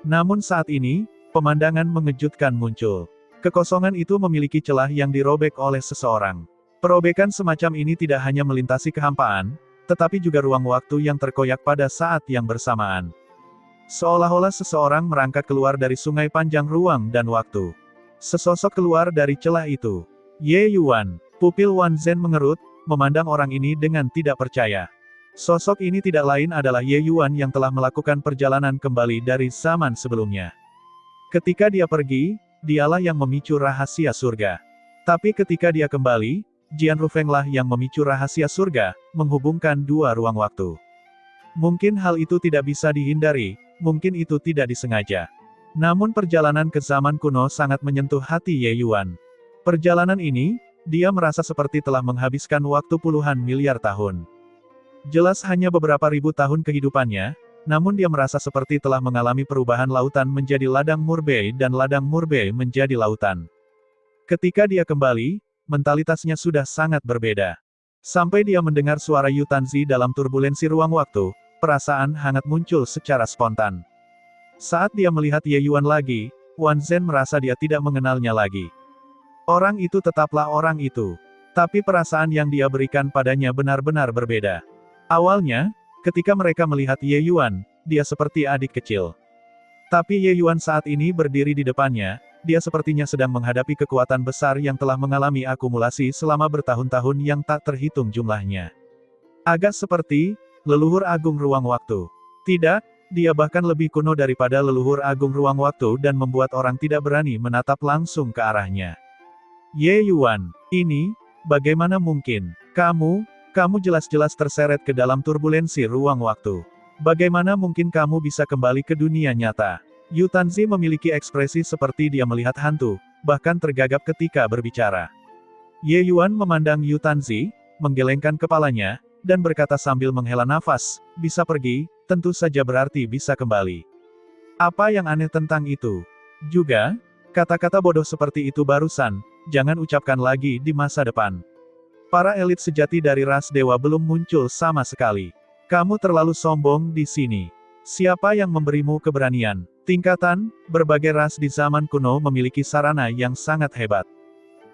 Namun saat ini, pemandangan mengejutkan muncul. Kekosongan itu memiliki celah yang dirobek oleh seseorang. Perobekan semacam ini tidak hanya melintasi kehampaan, tetapi juga ruang waktu yang terkoyak pada saat yang bersamaan. Seolah-olah seseorang merangkak keluar dari sungai panjang ruang dan waktu. Sesosok keluar dari celah itu. Ye Yuan, pupil Wan Zhen mengerut, memandang orang ini dengan tidak percaya. Sosok ini tidak lain adalah Ye Yuan yang telah melakukan perjalanan kembali dari zaman sebelumnya. Ketika dia pergi, dialah yang memicu rahasia surga. Tapi ketika dia kembali, Jian Rufenglah yang memicu rahasia surga, menghubungkan dua ruang waktu. Mungkin hal itu tidak bisa dihindari, mungkin itu tidak disengaja. Namun perjalanan ke zaman kuno sangat menyentuh hati Ye Yuan. Perjalanan ini, dia merasa seperti telah menghabiskan waktu puluhan miliar tahun. Jelas hanya beberapa ribu tahun kehidupannya, namun dia merasa seperti telah mengalami perubahan lautan menjadi ladang Murbei dan ladang Murbei menjadi lautan. Ketika dia kembali, mentalitasnya sudah sangat berbeda. Sampai dia mendengar suara Yutanzi dalam turbulensi ruang waktu, perasaan hangat muncul secara spontan. Saat dia melihat Ye Yuan lagi, Wan Zhen merasa dia tidak mengenalnya lagi. Orang itu tetaplah orang itu. Tapi perasaan yang dia berikan padanya benar-benar berbeda. Awalnya, ketika mereka melihat Ye Yuan, dia seperti adik kecil. Tapi Ye Yuan saat ini berdiri di depannya, dia sepertinya sedang menghadapi kekuatan besar yang telah mengalami akumulasi selama bertahun-tahun yang tak terhitung jumlahnya. Agak seperti leluhur agung ruang waktu. Tidak, dia bahkan lebih kuno daripada leluhur agung ruang waktu dan membuat orang tidak berani menatap langsung ke arahnya. Ye Yuan, ini, bagaimana mungkin? Kamu jelas-jelas terseret ke dalam turbulensi ruang waktu. Bagaimana mungkin kamu bisa kembali ke dunia nyata? Yutanzi memiliki ekspresi seperti dia melihat hantu, bahkan tergagap ketika berbicara. Ye Yuan memandang Yutanzi, menggelengkan kepalanya, dan berkata sambil menghela nafas, "Bisa pergi, tentu saja berarti bisa kembali. Apa yang aneh tentang itu? Juga, kata-kata bodoh seperti itu barusan, jangan ucapkan lagi di masa depan. Para elit sejati dari ras dewa belum muncul sama sekali. Kamu terlalu sombong di sini. Siapa yang memberimu keberanian? Tingkatan, berbagai ras di zaman kuno memiliki sarana yang sangat hebat.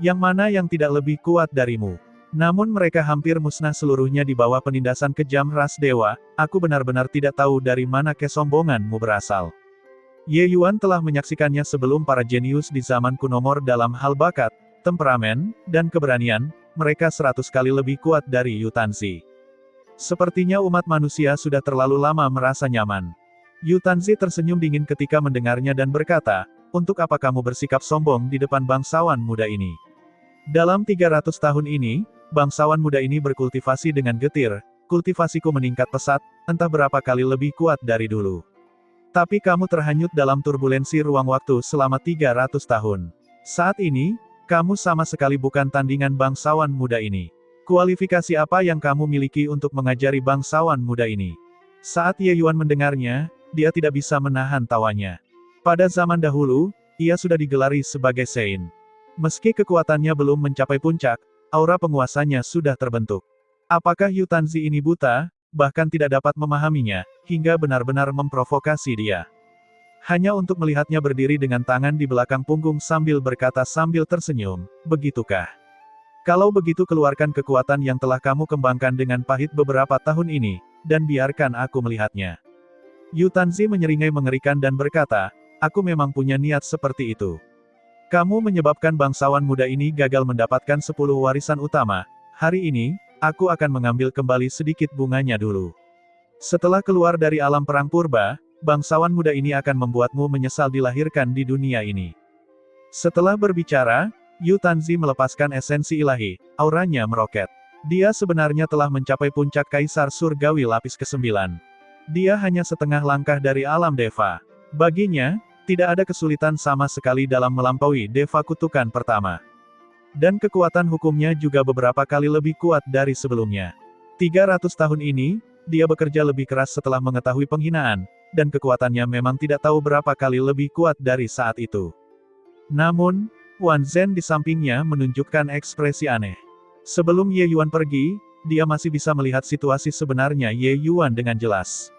Yang mana yang tidak lebih kuat darimu? Namun mereka hampir musnah seluruhnya di bawah penindasan kejam ras dewa, aku benar-benar tidak tahu dari mana kesombonganmu berasal." Ye Yuan telah menyaksikannya sebelum para jenius di zaman kuno dalam hal bakat, temperamen, dan keberanian, mereka 100 kali lebih kuat dari Yutanzi. Sepertinya umat manusia sudah terlalu lama merasa nyaman. Yutanzi tersenyum dingin ketika mendengarnya dan berkata, "Untuk apa kamu bersikap sombong di depan bangsawan muda ini? Dalam 300 tahun ini, bangsawan muda ini berkultivasi dengan getir, kultivasiku meningkat pesat, entah berapa kali lebih kuat dari dulu. Tapi kamu terhanyut dalam turbulensi ruang waktu selama 300 tahun. Saat ini, kamu sama sekali bukan tandingan bangsawan muda ini. Kualifikasi apa yang kamu miliki untuk mengajari bangsawan muda ini?" Saat Ye Yuan mendengarnya, dia tidak bisa menahan tawanya. Pada zaman dahulu, ia sudah digelari sebagai Sein. Meski kekuatannya belum mencapai puncak, aura penguasanya sudah terbentuk. Apakah Yutanzi ini buta, bahkan tidak dapat memahaminya, hingga benar-benar memprovokasi dia? Hanya untuk melihatnya berdiri dengan tangan di belakang punggung sambil berkata sambil tersenyum, "Begitukah? Kalau begitu keluarkan kekuatan yang telah kamu kembangkan dengan pahit beberapa tahun ini, dan biarkan aku melihatnya." Yutanzi menyeringai mengerikan dan berkata, "Aku memang punya niat seperti itu. Kamu menyebabkan bangsawan muda ini gagal mendapatkan 10 warisan utama. Hari ini, aku akan mengambil kembali sedikit bunganya dulu. Setelah keluar dari alam perang purba, bangsawan muda ini akan membuatmu menyesal dilahirkan di dunia ini." Setelah berbicara, Yutanzi melepaskan esensi ilahi, auranya meroket. Dia sebenarnya telah mencapai puncak Kaisar Surgawi lapis ke-9. Dia hanya setengah langkah dari alam Deva. Baginya, tidak ada kesulitan sama sekali dalam melampaui Deva kutukan pertama. Dan kekuatan hukumnya juga beberapa kali lebih kuat dari sebelumnya. 300 tahun ini, dia bekerja lebih keras setelah mengetahui penghinaan, dan kekuatannya memang tidak tahu berapa kali lebih kuat dari saat itu. Namun, Wan Zhen di sampingnya menunjukkan ekspresi aneh. Sebelum Ye Yuan pergi, dia masih bisa melihat situasi sebenarnya Ye Yuan dengan jelas.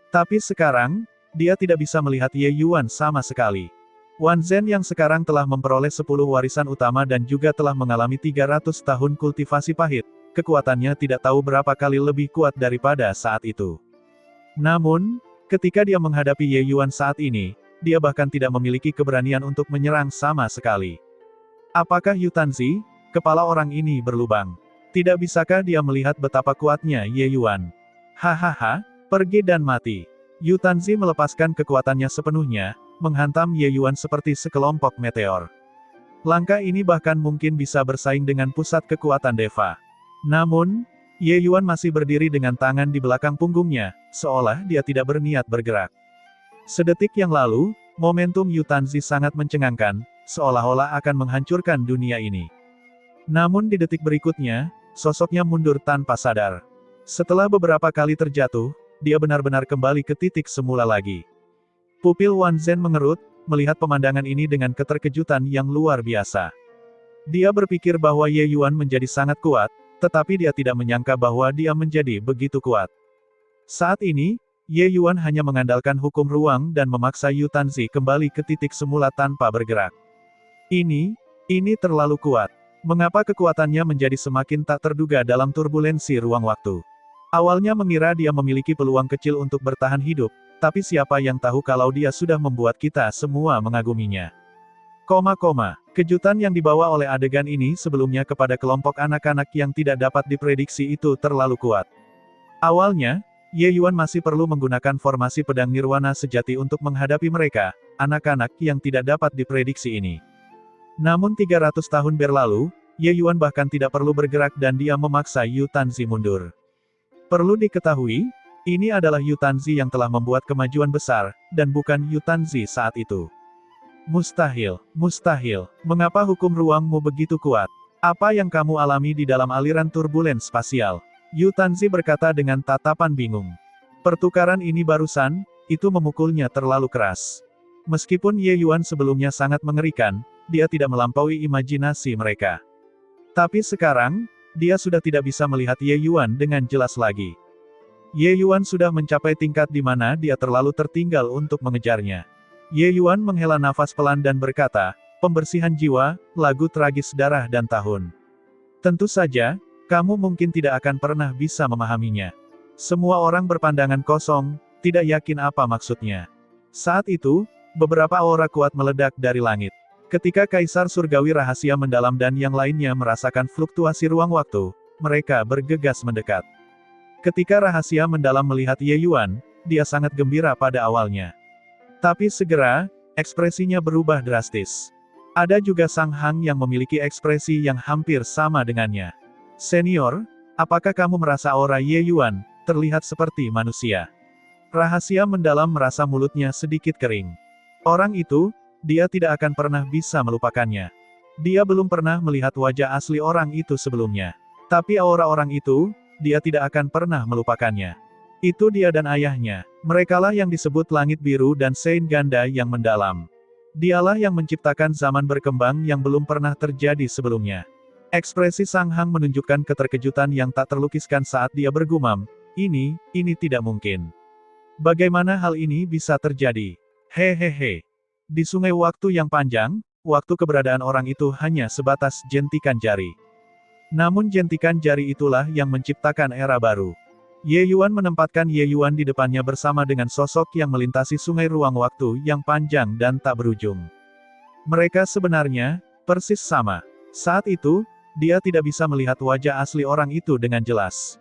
Tapi sekarang, dia tidak bisa melihat Ye Yuan sama sekali. Wan Zhen yang sekarang telah memperoleh 10 warisan utama dan juga telah mengalami 300 tahun kultivasi pahit, kekuatannya tidak tahu berapa kali lebih kuat daripada saat itu. Namun, ketika dia menghadapi Ye Yuan saat ini, dia bahkan tidak memiliki keberanian untuk menyerang sama sekali. Apakah Yu Tanzi? Kepala orang ini berlubang. Tidak bisakah dia melihat betapa kuatnya Ye Yuan? Hahaha, pergi dan mati. Yu Tanzi melepaskan kekuatannya sepenuhnya, menghantam Ye Yuan seperti sekelompok meteor. Langkah ini bahkan mungkin bisa bersaing dengan pusat kekuatan Deva. Namun, Ye Yuan masih berdiri dengan tangan di belakang punggungnya, seolah dia tidak berniat bergerak. Sedetik yang lalu, momentum Yu Tanzi sangat mencengangkan, seolah-olah akan menghancurkan dunia ini. Namun di detik berikutnya, sosoknya mundur tanpa sadar. Setelah beberapa kali terjatuh, dia benar-benar kembali ke titik semula lagi. Pupil Wan Zhen mengerut, melihat pemandangan ini dengan keterkejutan yang luar biasa. Dia berpikir bahwa Ye Yuan menjadi sangat kuat, tetapi dia tidak menyangka bahwa dia menjadi begitu kuat. Saat ini, Ye Yuan hanya mengandalkan hukum ruang dan memaksa Yu Tanzi kembali ke titik semula tanpa bergerak. Ini terlalu kuat. Mengapa kekuatannya menjadi semakin tak terduga dalam turbulensi ruang waktu? Awalnya mengira dia memiliki peluang kecil untuk bertahan hidup, tapi siapa yang tahu kalau dia sudah membuat kita semua mengaguminya. Kejutan yang dibawa oleh adegan ini sebelumnya kepada kelompok anak-anak yang tidak dapat diprediksi itu terlalu kuat. Awalnya, Ye Yuan masih perlu menggunakan formasi pedang nirwana sejati untuk menghadapi mereka, anak-anak yang tidak dapat diprediksi ini. Namun 300 tahun berlalu, Ye Yuan bahkan tidak perlu bergerak dan dia memaksa Yu Tanzi mundur. Perlu diketahui, ini adalah Yu Tanzi yang telah membuat kemajuan besar, dan bukan Yu Tanzi saat itu. Mustahil. Mengapa hukum ruangmu begitu kuat? Apa yang kamu alami di dalam aliran turbulens spasial? Yu Tanzi berkata dengan tatapan bingung. Pertukaran ini barusan, itu memukulnya terlalu keras. Meskipun Ye Yuan sebelumnya sangat mengerikan, dia tidak melampaui imajinasi mereka. Tapi sekarang, dia sudah tidak bisa melihat Ye Yuan dengan jelas lagi. Ye Yuan sudah mencapai tingkat di mana dia terlalu tertinggal untuk mengejarnya. Ye Yuan menghela nafas pelan dan berkata, pembersihan jiwa, lagu tragis darah dan tahun. Tentu saja, kamu mungkin tidak akan pernah bisa memahaminya. Semua orang berpandangan kosong, tidak yakin apa maksudnya. Saat itu, beberapa aura kuat meledak dari langit. Ketika Kaisar Surgawi Rahasia Mendalam dan yang lainnya merasakan fluktuasi ruang waktu, mereka bergegas mendekat. Ketika Rahasia Mendalam melihat Ye Yuan, dia sangat gembira pada awalnya. Tapi segera, ekspresinya berubah drastis. Ada juga Sang Hang yang memiliki ekspresi yang hampir sama dengannya. Senior, apakah kamu merasa aura Ye Yuan terlihat seperti manusia? Rahasia Mendalam merasa mulutnya sedikit kering. Orang itu, dia tidak akan pernah bisa melupakannya. Dia belum pernah melihat wajah asli orang itu sebelumnya. Tapi aura orang itu, dia tidak akan pernah melupakannya. Itu dia dan ayahnya. Merekalah yang disebut langit biru dan Sein Ganda yang mendalam. Dialah yang menciptakan zaman berkembang yang belum pernah terjadi sebelumnya. Ekspresi Sang Hang menunjukkan keterkejutan yang tak terlukiskan saat dia bergumam, ini tidak mungkin. Bagaimana hal ini bisa terjadi? Hehehe. Di sungai waktu yang panjang, waktu keberadaan orang itu hanya sebatas jentikan jari. Namun jentikan jari itulah yang menciptakan era baru. Ye Yuan menempatkan Ye Yuan di depannya bersama dengan sosok yang melintasi sungai ruang waktu yang panjang dan tak berujung. Mereka sebenarnya persis sama. Saat itu, dia tidak bisa melihat wajah asli orang itu dengan jelas.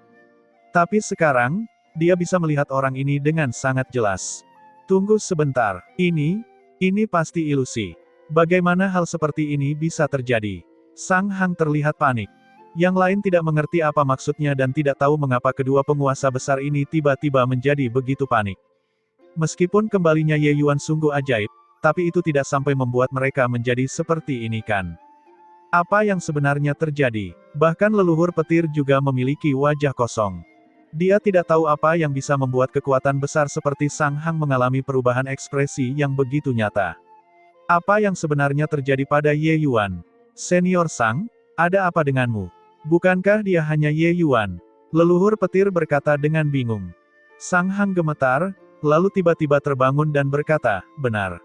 Tapi sekarang, dia bisa melihat orang ini dengan sangat jelas. Tunggu sebentar, ini pasti ilusi. Bagaimana hal seperti ini bisa terjadi? Sang Hang terlihat panik. Yang lain tidak mengerti apa maksudnya dan tidak tahu mengapa kedua penguasa besar ini tiba-tiba menjadi begitu panik. Meskipun kembalinya Ye Yuan sungguh ajaib, tapi itu tidak sampai membuat mereka menjadi seperti ini kan? Apa yang sebenarnya terjadi? Bahkan leluhur petir juga memiliki wajah kosong. Dia tidak tahu apa yang bisa membuat kekuatan besar seperti Sang Hang mengalami perubahan ekspresi yang begitu nyata. Apa yang sebenarnya terjadi pada Ye Yuan? Senior Sang, ada apa denganmu? Bukankah dia hanya Ye Yuan? Leluhur petir berkata dengan bingung. Sang Hang gemetar, lalu tiba-tiba terbangun dan berkata, benar.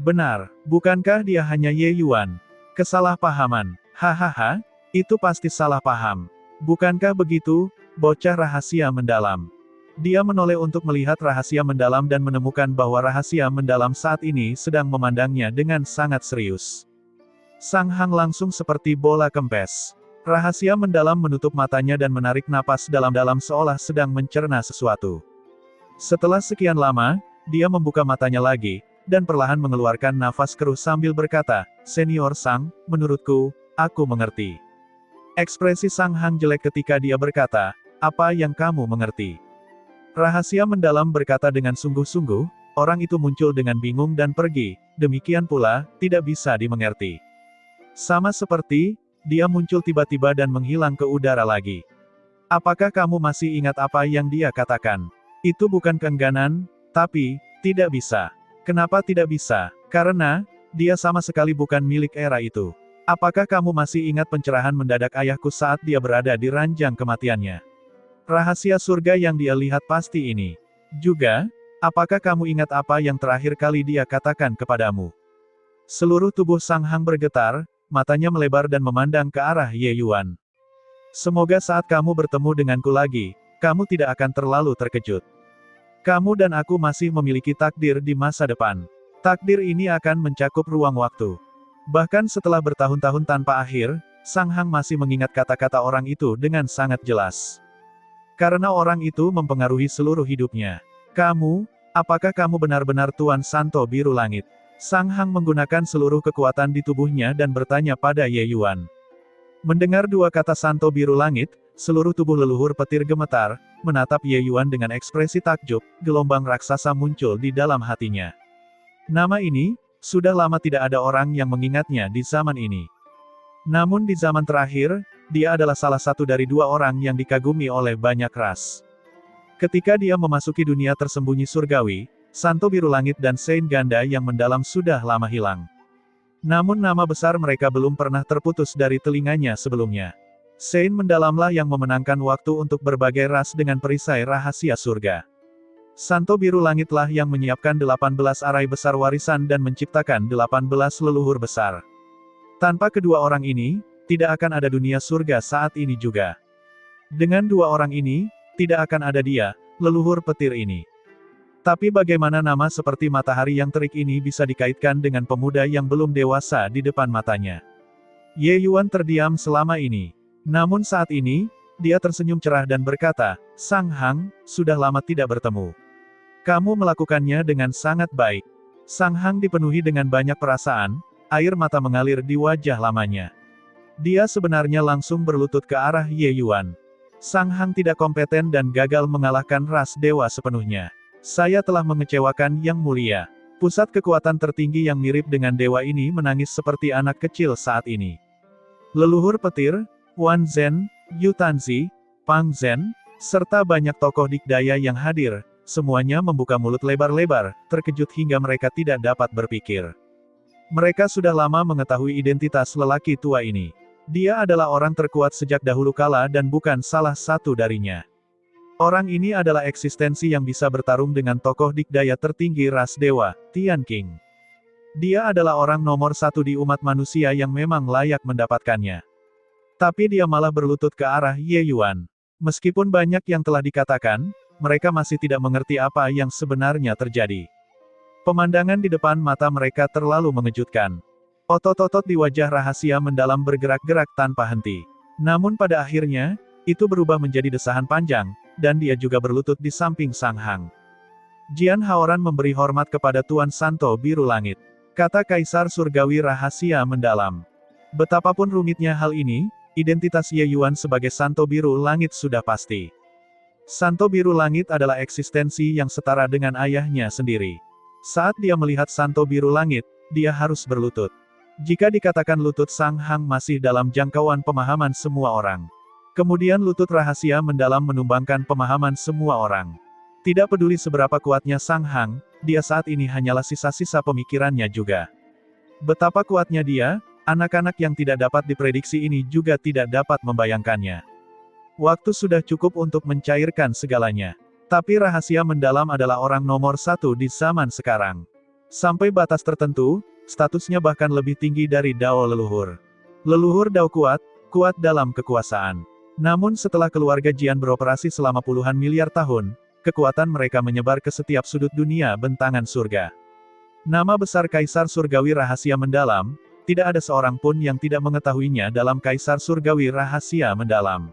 Benar, bukankah dia hanya Ye Yuan? Kesalahpahaman. Hahaha, itu pasti salah paham. Bukankah begitu, bocah rahasia mendalam? Dia menoleh untuk melihat rahasia mendalam dan menemukan bahwa rahasia mendalam saat ini sedang memandangnya dengan sangat serius. Sang Hang langsung seperti bola kempes. Rahasia mendalam menutup matanya dan menarik napas dalam-dalam seolah sedang mencerna sesuatu. Setelah sekian lama, dia membuka matanya lagi, dan perlahan mengeluarkan nafas keruh sambil berkata, Senior Sang, menurutku, aku mengerti. Ekspresi Sang Hang jelek ketika dia berkata, apa yang kamu mengerti? Rahasia mendalam berkata dengan sungguh-sungguh, orang itu muncul dengan bingung dan pergi, demikian pula, tidak bisa dimengerti. Sama seperti, dia muncul tiba-tiba dan menghilang ke udara lagi. Apakah kamu masih ingat apa yang dia katakan? Itu bukan keengganan, tapi, tidak bisa. Kenapa tidak bisa? Karena, dia sama sekali bukan milik era itu. Apakah kamu masih ingat pencerahan mendadak ayahku saat dia berada di ranjang kematiannya? Rahasia surga yang dia lihat pasti ini. Juga, apakah kamu ingat apa yang terakhir kali dia katakan kepadamu? Seluruh tubuh Sang Hang bergetar, matanya melebar dan memandang ke arah Ye Yuan. Semoga saat kamu bertemu denganku lagi, kamu tidak akan terlalu terkejut. Kamu dan aku masih memiliki takdir di masa depan. Takdir ini akan mencakup ruang waktu. Bahkan setelah bertahun-tahun tanpa akhir, Sang Hang masih mengingat kata-kata orang itu dengan sangat jelas. Karena orang itu mempengaruhi seluruh hidupnya. Kamu, apakah kamu benar-benar Tuan Santo Biru Langit? Sang Hang menggunakan seluruh kekuatan di tubuhnya dan bertanya pada Ye Yuan. Mendengar dua kata Santo Biru Langit, seluruh tubuh leluhur petir gemetar, menatap Ye Yuan dengan ekspresi takjub, gelombang raksasa muncul di dalam hatinya. Nama ini, sudah lama tidak ada orang yang mengingatnya di zaman ini. Namun di zaman terakhir, dia adalah salah satu dari dua orang yang dikagumi oleh banyak ras. Ketika dia memasuki dunia tersembunyi surgawi, Santo Biru Langit dan Saint Ganda yang mendalam sudah lama hilang. Namun nama besar mereka belum pernah terputus dari telinganya sebelumnya. Saint mendalamlah yang memenangkan waktu untuk berbagai ras dengan perisai rahasia surga. Santo Biru Langitlah yang menyiapkan 18 arai besar warisan dan menciptakan 18 leluhur besar. Tanpa kedua orang ini, tidak akan ada dunia surga saat ini juga. Dengan dua orang ini, tidak akan ada dia, leluhur petir ini. Tapi bagaimana nama seperti matahari yang terik ini bisa dikaitkan dengan pemuda yang belum dewasa di depan matanya? Ye Yuan terdiam selama ini. Namun saat ini, dia tersenyum cerah dan berkata, Sang Hang, sudah lama tidak bertemu. Kamu melakukannya dengan sangat baik. Sang Hang dipenuhi dengan banyak perasaan, air mata mengalir di wajah lamanya. Dia sebenarnya langsung berlutut ke arah Ye Yuan. Sang Hang tidak kompeten dan gagal mengalahkan ras dewa sepenuhnya. Saya telah mengecewakan Yang Mulia. Pusat kekuatan tertinggi yang mirip dengan dewa ini menangis seperti anak kecil saat ini. Leluhur petir, Wan Zhen, Yu Tanzi, Pang Zhen, serta banyak tokoh dikdaya yang hadir, semuanya membuka mulut lebar-lebar, terkejut hingga mereka tidak dapat berpikir. Mereka sudah lama mengetahui identitas lelaki tua ini. Dia adalah orang terkuat sejak dahulu kala dan bukan salah satu darinya. Orang ini adalah eksistensi yang bisa bertarung dengan tokoh dikdaya tertinggi ras dewa, Tian Qing. Dia adalah orang nomor satu di umat manusia yang memang layak mendapatkannya. Tapi dia malah berlutut ke arah Ye Yuan. Meskipun banyak yang telah dikatakan, mereka masih tidak mengerti apa yang sebenarnya terjadi. Pemandangan di depan mata mereka terlalu mengejutkan. Otot-otot di wajah rahasia mendalam bergerak-gerak tanpa henti. Namun pada akhirnya, itu berubah menjadi desahan panjang, dan dia juga berlutut di samping Sang Hang. Jian Haoran memberi hormat kepada Tuan Santo Biru Langit. Kata Kaisar Surgawi rahasia mendalam. Betapapun rumitnya hal ini, identitas Ye Yuan sebagai Santo Biru Langit sudah pasti. Santo Biru Langit adalah eksistensi yang setara dengan ayahnya sendiri. Saat dia melihat Santo Biru Langit, dia harus berlutut. Jika dikatakan lutut Sang Hang masih dalam jangkauan pemahaman semua orang. Kemudian lutut rahasia mendalam menumbangkan pemahaman semua orang. Tidak peduli seberapa kuatnya Sang Hang, dia saat ini hanyalah sisa-sisa pemikirannya juga. Betapa kuatnya dia, anak-anak yang tidak dapat diprediksi ini juga tidak dapat membayangkannya. Waktu sudah cukup untuk mencairkan segalanya. Tapi rahasia mendalam adalah orang nomor satu di zaman sekarang. Sampai batas tertentu, statusnya bahkan lebih tinggi dari Dao leluhur. Leluhur Dao kuat, kuat dalam kekuasaan. Namun setelah keluarga Jian beroperasi selama puluhan miliar tahun, kekuatan mereka menyebar ke setiap sudut dunia bentangan surga. Nama besar Kaisar Surgawi Rahasia Mendalam, tidak ada seorang pun yang tidak mengetahuinya dalam Kaisar Surgawi Rahasia Mendalam.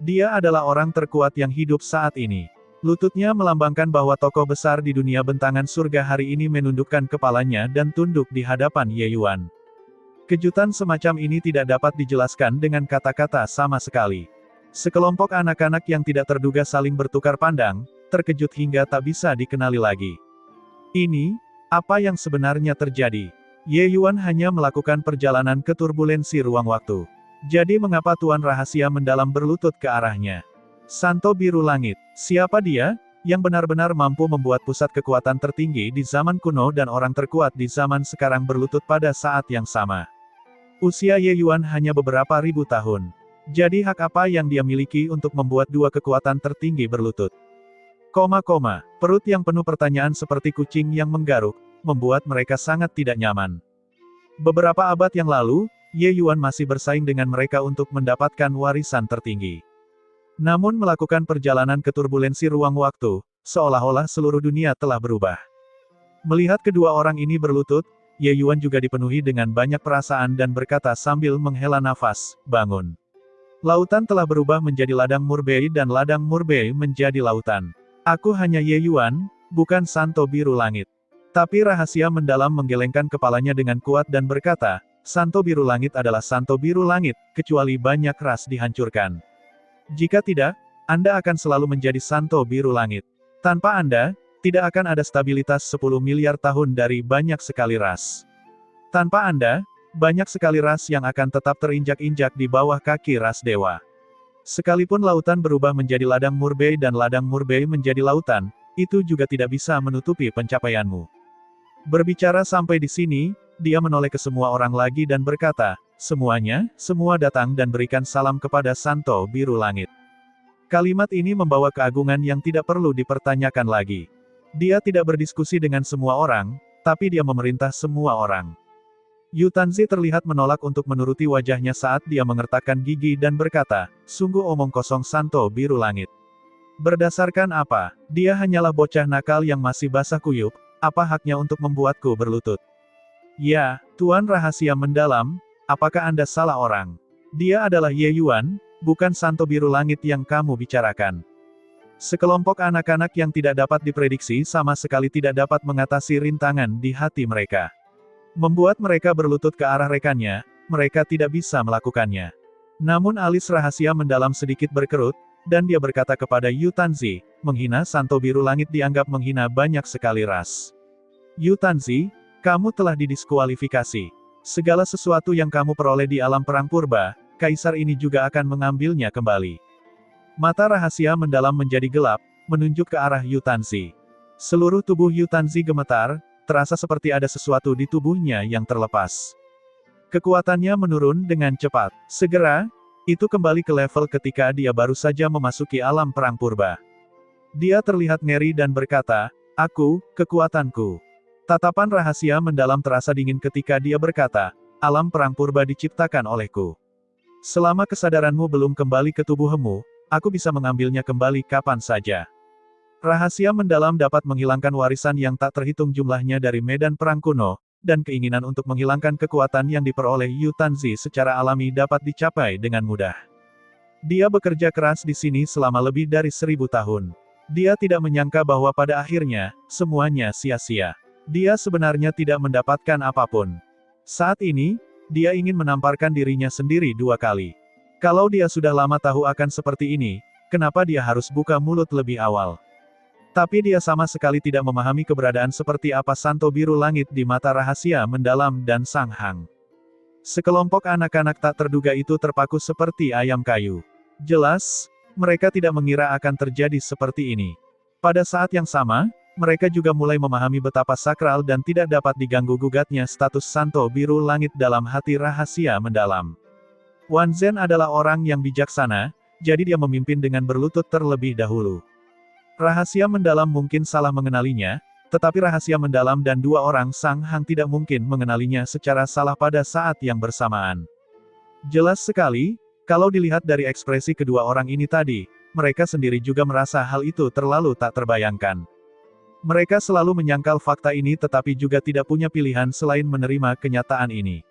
Dia adalah orang terkuat yang hidup saat ini. Lututnya melambangkan bahwa tokoh besar di dunia bentangan surga hari ini menundukkan kepalanya dan tunduk di hadapan Ye Yuan. Kejutan semacam ini tidak dapat dijelaskan dengan kata-kata sama sekali. Sekelompok anak-anak yang tidak terduga saling bertukar pandang, terkejut hingga tak bisa dikenali lagi. Ini, apa yang sebenarnya terjadi? Ye Yuan hanya melakukan perjalanan ke turbulensi ruang waktu. Jadi mengapa Tuan Rahasia Mendalam berlutut ke arahnya? Santo Biru Langit, siapa dia, yang benar-benar mampu membuat pusat kekuatan tertinggi di zaman kuno dan orang terkuat di zaman sekarang berlutut pada saat yang sama? Usia Ye Yuan hanya beberapa ribu tahun. Jadi hak apa yang dia miliki untuk membuat dua kekuatan tertinggi berlutut? Perut yang penuh pertanyaan seperti kucing yang menggaruk, membuat mereka sangat tidak nyaman. Beberapa abad yang lalu, Ye Yuan masih bersaing dengan mereka untuk mendapatkan warisan tertinggi. Namun melakukan perjalanan ke turbulensi ruang waktu, seolah-olah seluruh dunia telah berubah. Melihat kedua orang ini berlutut, Ye Yuan juga dipenuhi dengan banyak perasaan dan berkata sambil menghela nafas, bangun. Lautan telah berubah menjadi ladang Murbei dan ladang Murbei menjadi lautan. Aku hanya Ye Yuan, bukan Santo Biru Langit. Tapi rahasia mendalam menggelengkan kepalanya dengan kuat dan berkata, Santo Biru Langit adalah Santo Biru Langit, kecuali banyak ras dihancurkan. Jika tidak, Anda akan selalu menjadi Santo Biru Langit. Tanpa Anda, tidak akan ada stabilitas 10 miliar tahun dari banyak sekali ras. Tanpa Anda, banyak sekali ras yang akan tetap terinjak-injak di bawah kaki ras dewa. Sekalipun lautan berubah menjadi ladang Murbei dan ladang Murbei menjadi lautan, itu juga tidak bisa menutupi pencapaianmu. Berbicara sampai di sini, dia menoleh ke semua orang lagi dan berkata, semuanya, semua datang dan berikan salam kepada Santo Biru Langit. Kalimat ini membawa keagungan yang tidak perlu dipertanyakan lagi. Dia tidak berdiskusi dengan semua orang, tapi dia memerintah semua orang. Yu Tanzi terlihat menolak untuk menuruti wajahnya saat dia mengertakkan gigi dan berkata, sungguh omong kosong Santo Biru Langit. Berdasarkan apa? Dia hanyalah bocah nakal yang masih basah kuyup, apa haknya untuk membuatku berlutut? Ya, Tuan Rahasia Mendalam, apakah Anda salah orang? Dia adalah Ye Yuan, bukan Santo Biru Langit yang kamu bicarakan. Sekelompok anak-anak yang tidak dapat diprediksi sama sekali tidak dapat mengatasi rintangan di hati mereka. Membuat mereka berlutut ke arah rekannya, mereka tidak bisa melakukannya. Namun alis Rahasia Mendalam sedikit berkerut, dan dia berkata kepada Yu Tanzi, menghina Santo Biru Langit dianggap menghina banyak sekali ras. Yu Tanzi, kamu telah didiskualifikasi. Segala sesuatu yang kamu peroleh di alam perang purba, Kaisar ini juga akan mengambilnya kembali. Mata Rahasia Mendalam menjadi gelap, menunjuk ke arah Yu Tanzi. Seluruh tubuh Yu Tanzi gemetar, terasa seperti ada sesuatu di tubuhnya yang terlepas. Kekuatannya menurun dengan cepat. Segera, itu kembali ke level ketika dia baru saja memasuki alam perang purba. Dia terlihat ngeri dan berkata, aku, kekuatanku. Tatapan Rahasia Mendalam terasa dingin ketika dia berkata, alam perang purba diciptakan olehku. Selama kesadaranmu belum kembali ke tubuhmu, aku bisa mengambilnya kembali kapan saja. Rahasia Mendalam dapat menghilangkan warisan yang tak terhitung jumlahnya dari medan perang kuno, dan keinginan untuk menghilangkan kekuatan yang diperoleh Yu Tanzi secara alami dapat dicapai dengan mudah. Dia bekerja keras di sini selama lebih dari 1000 tahun. Dia tidak menyangka bahwa pada akhirnya, semuanya sia-sia. Dia sebenarnya tidak mendapatkan apapun. Saat ini, dia ingin menamparkan dirinya sendiri 2 kali. Kalau dia sudah lama tahu akan seperti ini, kenapa dia harus buka mulut lebih awal? Tapi dia sama sekali tidak memahami keberadaan seperti apa Santo Biru Langit di mata Rahasia Mendalam dan Sang Hang. Sekelompok anak-anak tak terduga itu terpaku seperti ayam kayu. Jelas, mereka tidak mengira akan terjadi seperti ini. Pada saat yang sama, mereka juga mulai memahami betapa sakral dan tidak dapat diganggu-gugatnya status Santo Biru Langit dalam hati rahasia mendalam. Wan Zhen adalah orang yang bijaksana, jadi dia memimpin dengan berlutut terlebih dahulu. Rahasia mendalam mungkin salah mengenalinya, tetapi rahasia mendalam dan dua orang Sang Hang tidak mungkin mengenalinya secara salah pada saat yang bersamaan. Jelas sekali, kalau dilihat dari ekspresi kedua orang ini tadi, mereka sendiri juga merasa hal itu terlalu tak terbayangkan. Mereka selalu menyangkal fakta ini tetapi juga tidak punya pilihan selain menerima kenyataan ini.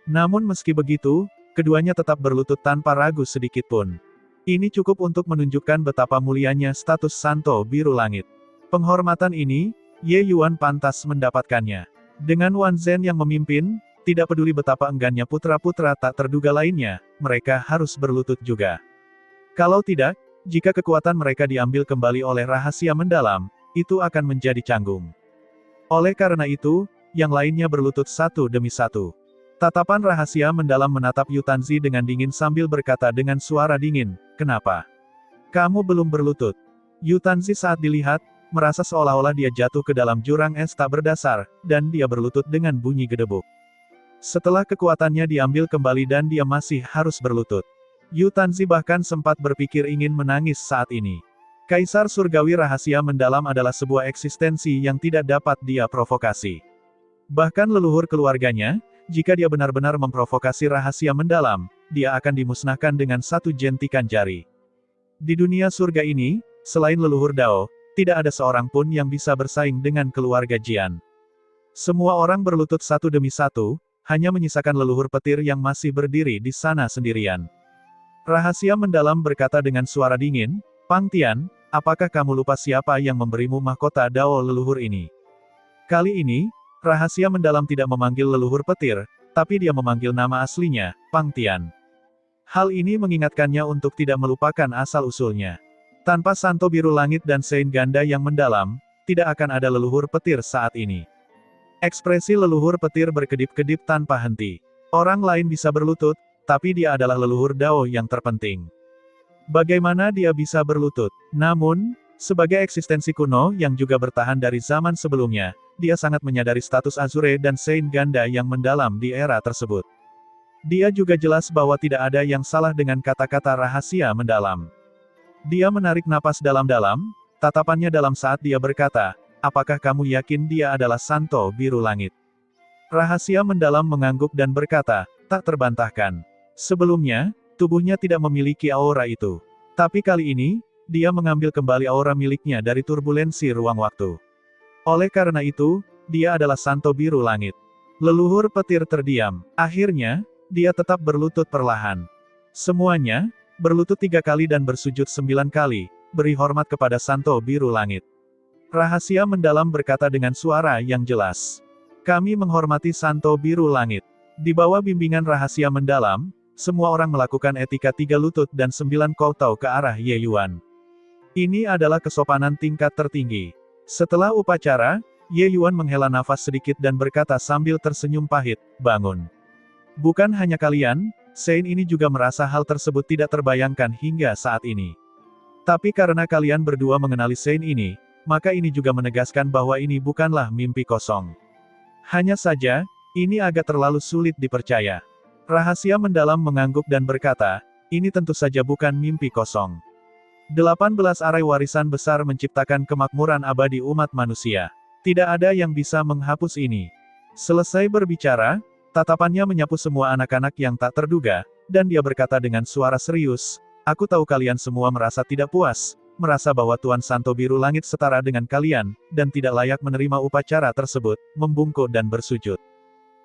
Namun meski begitu, keduanya tetap berlutut tanpa ragu sedikit pun. Ini cukup untuk menunjukkan betapa mulianya status Santo Biru Langit. Penghormatan ini, Ye Yuan pantas mendapatkannya. Dengan Wan Zhen yang memimpin, tidak peduli betapa enggannya putra-putra tak terduga lainnya, mereka harus berlutut juga. Kalau tidak, jika kekuatan mereka diambil kembali oleh rahasia mendalam, itu akan menjadi canggung. Oleh karena itu, yang lainnya berlutut satu demi satu. Tatapan rahasia mendalam menatap Yu Tanzi dengan dingin sambil berkata dengan suara dingin, "Kenapa? Kamu belum berlutut?" Yu Tanzi saat dilihat, merasa seolah-olah dia jatuh ke dalam jurang es tak berdasar, dan dia berlutut dengan bunyi gedebuk. Setelah kekuatannya diambil kembali dan dia masih harus berlutut. Yu Tanzi bahkan sempat berpikir ingin menangis saat ini. Kaisar Surgawi rahasia mendalam adalah sebuah eksistensi yang tidak dapat dia provokasi. Bahkan leluhur keluarganya, jika dia benar-benar memprovokasi rahasia mendalam, dia akan dimusnahkan dengan satu jentikan jari. Di dunia surga ini, selain leluhur Dao, tidak ada seorang pun yang bisa bersaing dengan keluarga Jian. Semua orang berlutut satu demi satu, hanya menyisakan leluhur petir yang masih berdiri di sana sendirian. Rahasia mendalam berkata dengan suara dingin, "Pang Tian, apakah kamu lupa siapa yang memberimu mahkota Dao leluhur ini?" Kali ini, rahasia mendalam tidak memanggil leluhur petir, tapi dia memanggil nama aslinya, Pang Tian. Hal ini mengingatkannya untuk tidak melupakan asal-usulnya. Tanpa Santo Biru Langit dan Sein Ganda yang mendalam, tidak akan ada leluhur petir saat ini. Ekspresi leluhur petir berkedip-kedip tanpa henti. Orang lain bisa berlutut, tapi dia adalah leluhur Dao yang terpenting. Bagaimana dia bisa berlutut? Namun, sebagai eksistensi kuno yang juga bertahan dari zaman sebelumnya, dia sangat menyadari status Azure dan Sein Ganda yang mendalam di era tersebut. Dia juga jelas bahwa tidak ada yang salah dengan kata-kata rahasia mendalam. Dia menarik napas dalam-dalam, tatapannya dalam saat dia berkata, "Apakah kamu yakin dia adalah Santo Biru Langit?" Rahasia mendalam mengangguk dan berkata, "Tak terbantahkan." Sebelumnya, tubuhnya tidak memiliki aura itu. Tapi kali ini, dia mengambil kembali aura miliknya dari turbulensi ruang waktu. Oleh karena itu, dia adalah Santo Biru Langit. Leluhur petir terdiam. Akhirnya, dia tetap berlutut perlahan. Semuanya, berlutut 3 kali dan bersujud 9 kali, beri hormat kepada Santo Biru Langit. Rahasia mendalam berkata dengan suara yang jelas. "Kami menghormati Santo Biru Langit." Di bawah bimbingan rahasia mendalam, semua orang melakukan etika 3 lutut dan 9 kowtow ke arah Ye Yuan. Ini adalah kesopanan tingkat tertinggi. Setelah upacara, Ye Yuan menghela nafas sedikit dan berkata sambil tersenyum pahit, "Bangun. Bukan hanya kalian, Sein ini juga merasa hal tersebut tidak terbayangkan hingga saat ini. Tapi karena kalian berdua mengenali Sein ini, maka ini juga menegaskan bahwa ini bukanlah mimpi kosong. Hanya saja, ini agak terlalu sulit dipercaya." Rahasia mendalam mengangguk dan berkata, "Ini tentu saja bukan mimpi kosong. 18 arai warisan besar menciptakan kemakmuran abadi umat manusia. Tidak ada yang bisa menghapus ini." Selesai berbicara, tatapannya menyapu semua anak-anak yang tak terduga, dan dia berkata dengan suara serius, "Aku tahu kalian semua merasa tidak puas, merasa bahwa Tuan Santo Biru Langit setara dengan kalian, dan tidak layak menerima upacara tersebut, membungkuk dan bersujud.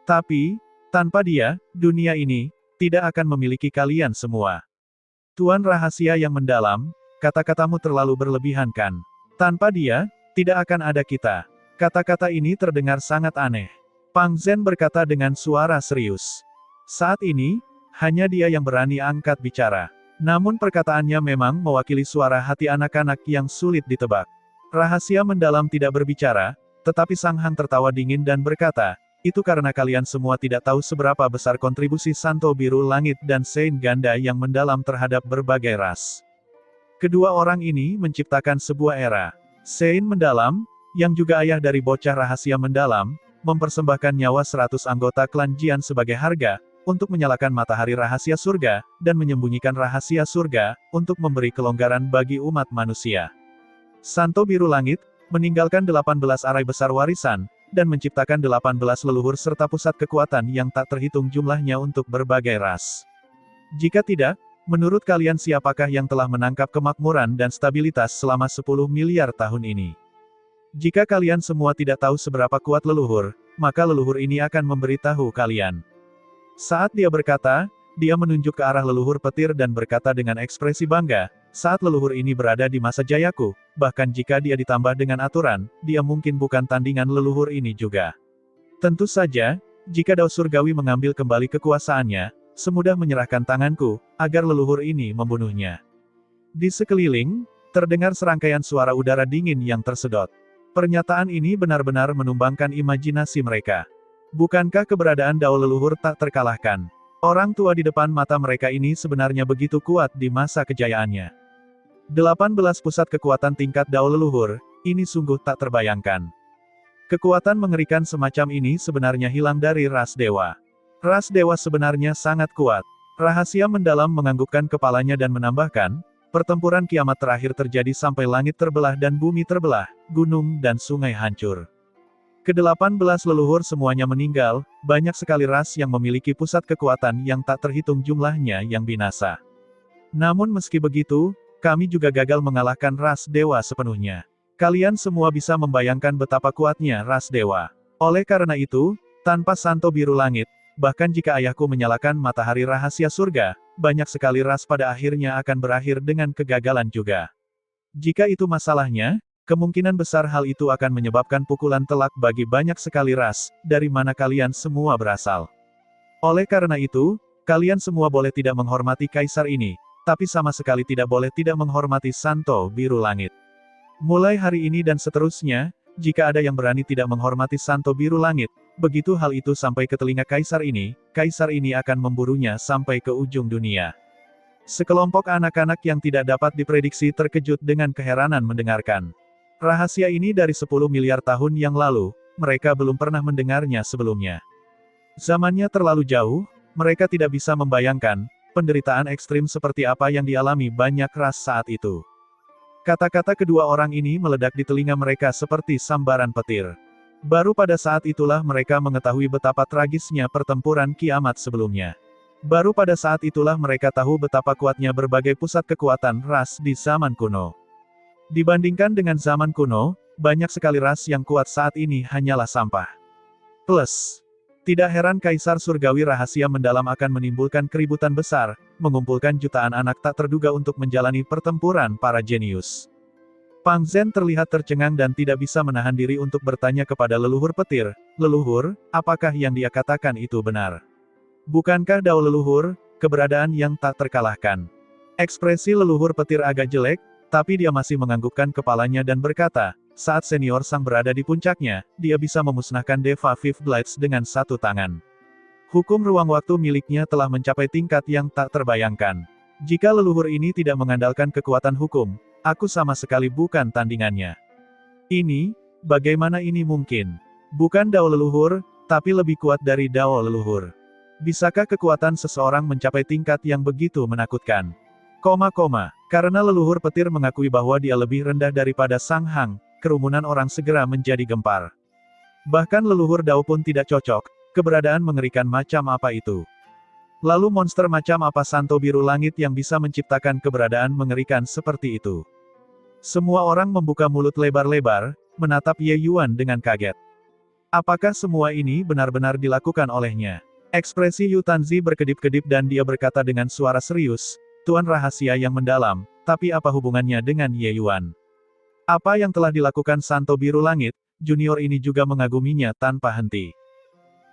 Tapi, tanpa dia, dunia ini, tidak akan memiliki kalian semua. Tuan rahasia yang mendalam, kata-katamu terlalu berlebihan kan? Tanpa dia, tidak akan ada kita." Kata-kata ini terdengar sangat aneh. Pang Zhen berkata dengan suara serius. Saat ini, hanya dia yang berani angkat bicara. Namun perkataannya memang mewakili suara hati anak-anak yang sulit ditebak. Rahasia mendalam tidak berbicara, tetapi Sang Hang tertawa dingin dan berkata, Itu karena kalian semua tidak tahu seberapa besar kontribusi Santo Biru Langit dan Sein Ganda yang mendalam terhadap berbagai ras. Kedua orang ini menciptakan sebuah era. Sein mendalam, yang juga ayah dari bocah rahasia mendalam, mempersembahkan nyawa 100 anggota klan Jian sebagai harga, untuk menyalakan matahari rahasia surga, dan menyembunyikan rahasia surga, untuk memberi kelonggaran bagi umat manusia. Santo Biru Langit, meninggalkan 18 arai besar warisan, dan menciptakan 18 leluhur serta pusat kekuatan yang tak terhitung jumlahnya untuk berbagai ras. Jika tidak, menurut kalian siapakah yang telah menangkap kemakmuran dan stabilitas selama 10 miliar tahun ini? Jika kalian semua tidak tahu seberapa kuat leluhur, maka leluhur ini akan memberitahu kalian. Saat dia berkata, dia menunjuk ke arah leluhur petir dan berkata dengan ekspresi bangga, saat leluhur ini berada di masa jayaku, bahkan jika dia ditambah dengan aturan, dia mungkin bukan tandingan leluhur ini juga. Tentu saja, jika Dao Surgawi mengambil kembali kekuasaannya, semudah menyerahkan tanganku, agar leluhur ini membunuhnya. Di sekeliling, terdengar serangkaian suara udara dingin yang tersedot. Pernyataan ini benar-benar menumbangkan imajinasi mereka. Bukankah keberadaan Dao leluhur tak terkalahkan? Orang tua di depan mata mereka ini sebenarnya begitu kuat di masa kejayaannya. 18 pusat kekuatan tingkat Dao leluhur, ini sungguh tak terbayangkan. Kekuatan mengerikan semacam ini sebenarnya hilang dari ras dewa. Ras dewa sebenarnya sangat kuat. Rahasia mendalam menganggukkan kepalanya dan menambahkan, pertempuran kiamat terakhir terjadi sampai langit terbelah dan bumi terbelah, gunung dan sungai hancur. Ke-18 leluhur semuanya meninggal, banyak sekali ras yang memiliki pusat kekuatan yang tak terhitung jumlahnya yang binasa. Namun meski begitu, kami juga gagal mengalahkan ras dewa sepenuhnya. Kalian semua bisa membayangkan betapa kuatnya ras dewa. Oleh karena itu, tanpa Santo Biru Langit, bahkan jika ayahku menyalakan matahari rahasia surga, banyak sekali ras pada akhirnya akan berakhir dengan kegagalan juga. Jika itu masalahnya, kemungkinan besar hal itu akan menyebabkan pukulan telak bagi banyak sekali ras, dari mana kalian semua berasal. Oleh karena itu, kalian semua boleh tidak menghormati kaisar ini, tapi sama sekali tidak boleh tidak menghormati Santo Biru Langit. Mulai hari ini dan seterusnya, jika ada yang berani tidak menghormati Santo Biru Langit, begitu hal itu sampai ke telinga kaisar ini akan memburunya sampai ke ujung dunia. Sekelompok anak-anak yang tidak dapat diprediksi terkejut dengan keheranan mendengarkan. Rahasia ini dari 10 miliar tahun yang lalu, mereka belum pernah mendengarnya sebelumnya. Zamannya terlalu jauh, mereka tidak bisa membayangkan, penderitaan ekstrim seperti apa yang dialami banyak ras saat itu. Kata-kata kedua orang ini meledak di telinga mereka seperti sambaran petir. Baru pada saat itulah mereka mengetahui betapa tragisnya pertempuran kiamat sebelumnya. Baru pada saat itulah mereka tahu betapa kuatnya berbagai pusat kekuatan ras di zaman kuno. Dibandingkan dengan zaman kuno, banyak sekali ras yang kuat saat ini hanyalah sampah. Plus, tidak heran Kaisar Surgawi rahasia mendalam akan menimbulkan keributan besar, mengumpulkan jutaan anak tak terduga untuk menjalani pertempuran para jenius. Pang Zhen terlihat tercengang dan tidak bisa menahan diri untuk bertanya kepada leluhur petir, leluhur, apakah yang dia katakan itu benar? Bukankah Dao leluhur, keberadaan yang tak terkalahkan? Ekspresi leluhur petir agak jelek, tapi dia masih menganggukkan kepalanya dan berkata, saat senior sang berada di puncaknya, dia bisa memusnahkan Deva Fifth Blades dengan satu tangan. Hukum ruang waktu miliknya telah mencapai tingkat yang tak terbayangkan. Jika leluhur ini tidak mengandalkan kekuatan hukum, aku sama sekali bukan tandingannya. Ini, bagaimana ini mungkin? Bukan Dao leluhur, tapi lebih kuat dari Dao leluhur. Bisakah kekuatan seseorang mencapai tingkat yang begitu menakutkan? Karena leluhur petir mengakui bahwa dia lebih rendah daripada Sang Hang, kerumunan orang segera menjadi gempar. Bahkan leluhur Dao pun tidak cocok, keberadaan mengerikan macam apa itu. Lalu monster macam apa Santo Biru Langit yang bisa menciptakan keberadaan mengerikan seperti itu? Semua orang membuka mulut lebar-lebar, menatap Ye Yuan dengan kaget. Apakah semua ini benar-benar dilakukan olehnya? Ekspresi Yu Tanzi berkedip-kedip dan dia berkata dengan suara serius, Tuan rahasia yang mendalam, tapi apa hubungannya dengan Ye Yuan? Apa yang telah dilakukan Santo Biru Langit, junior ini juga mengaguminya tanpa henti.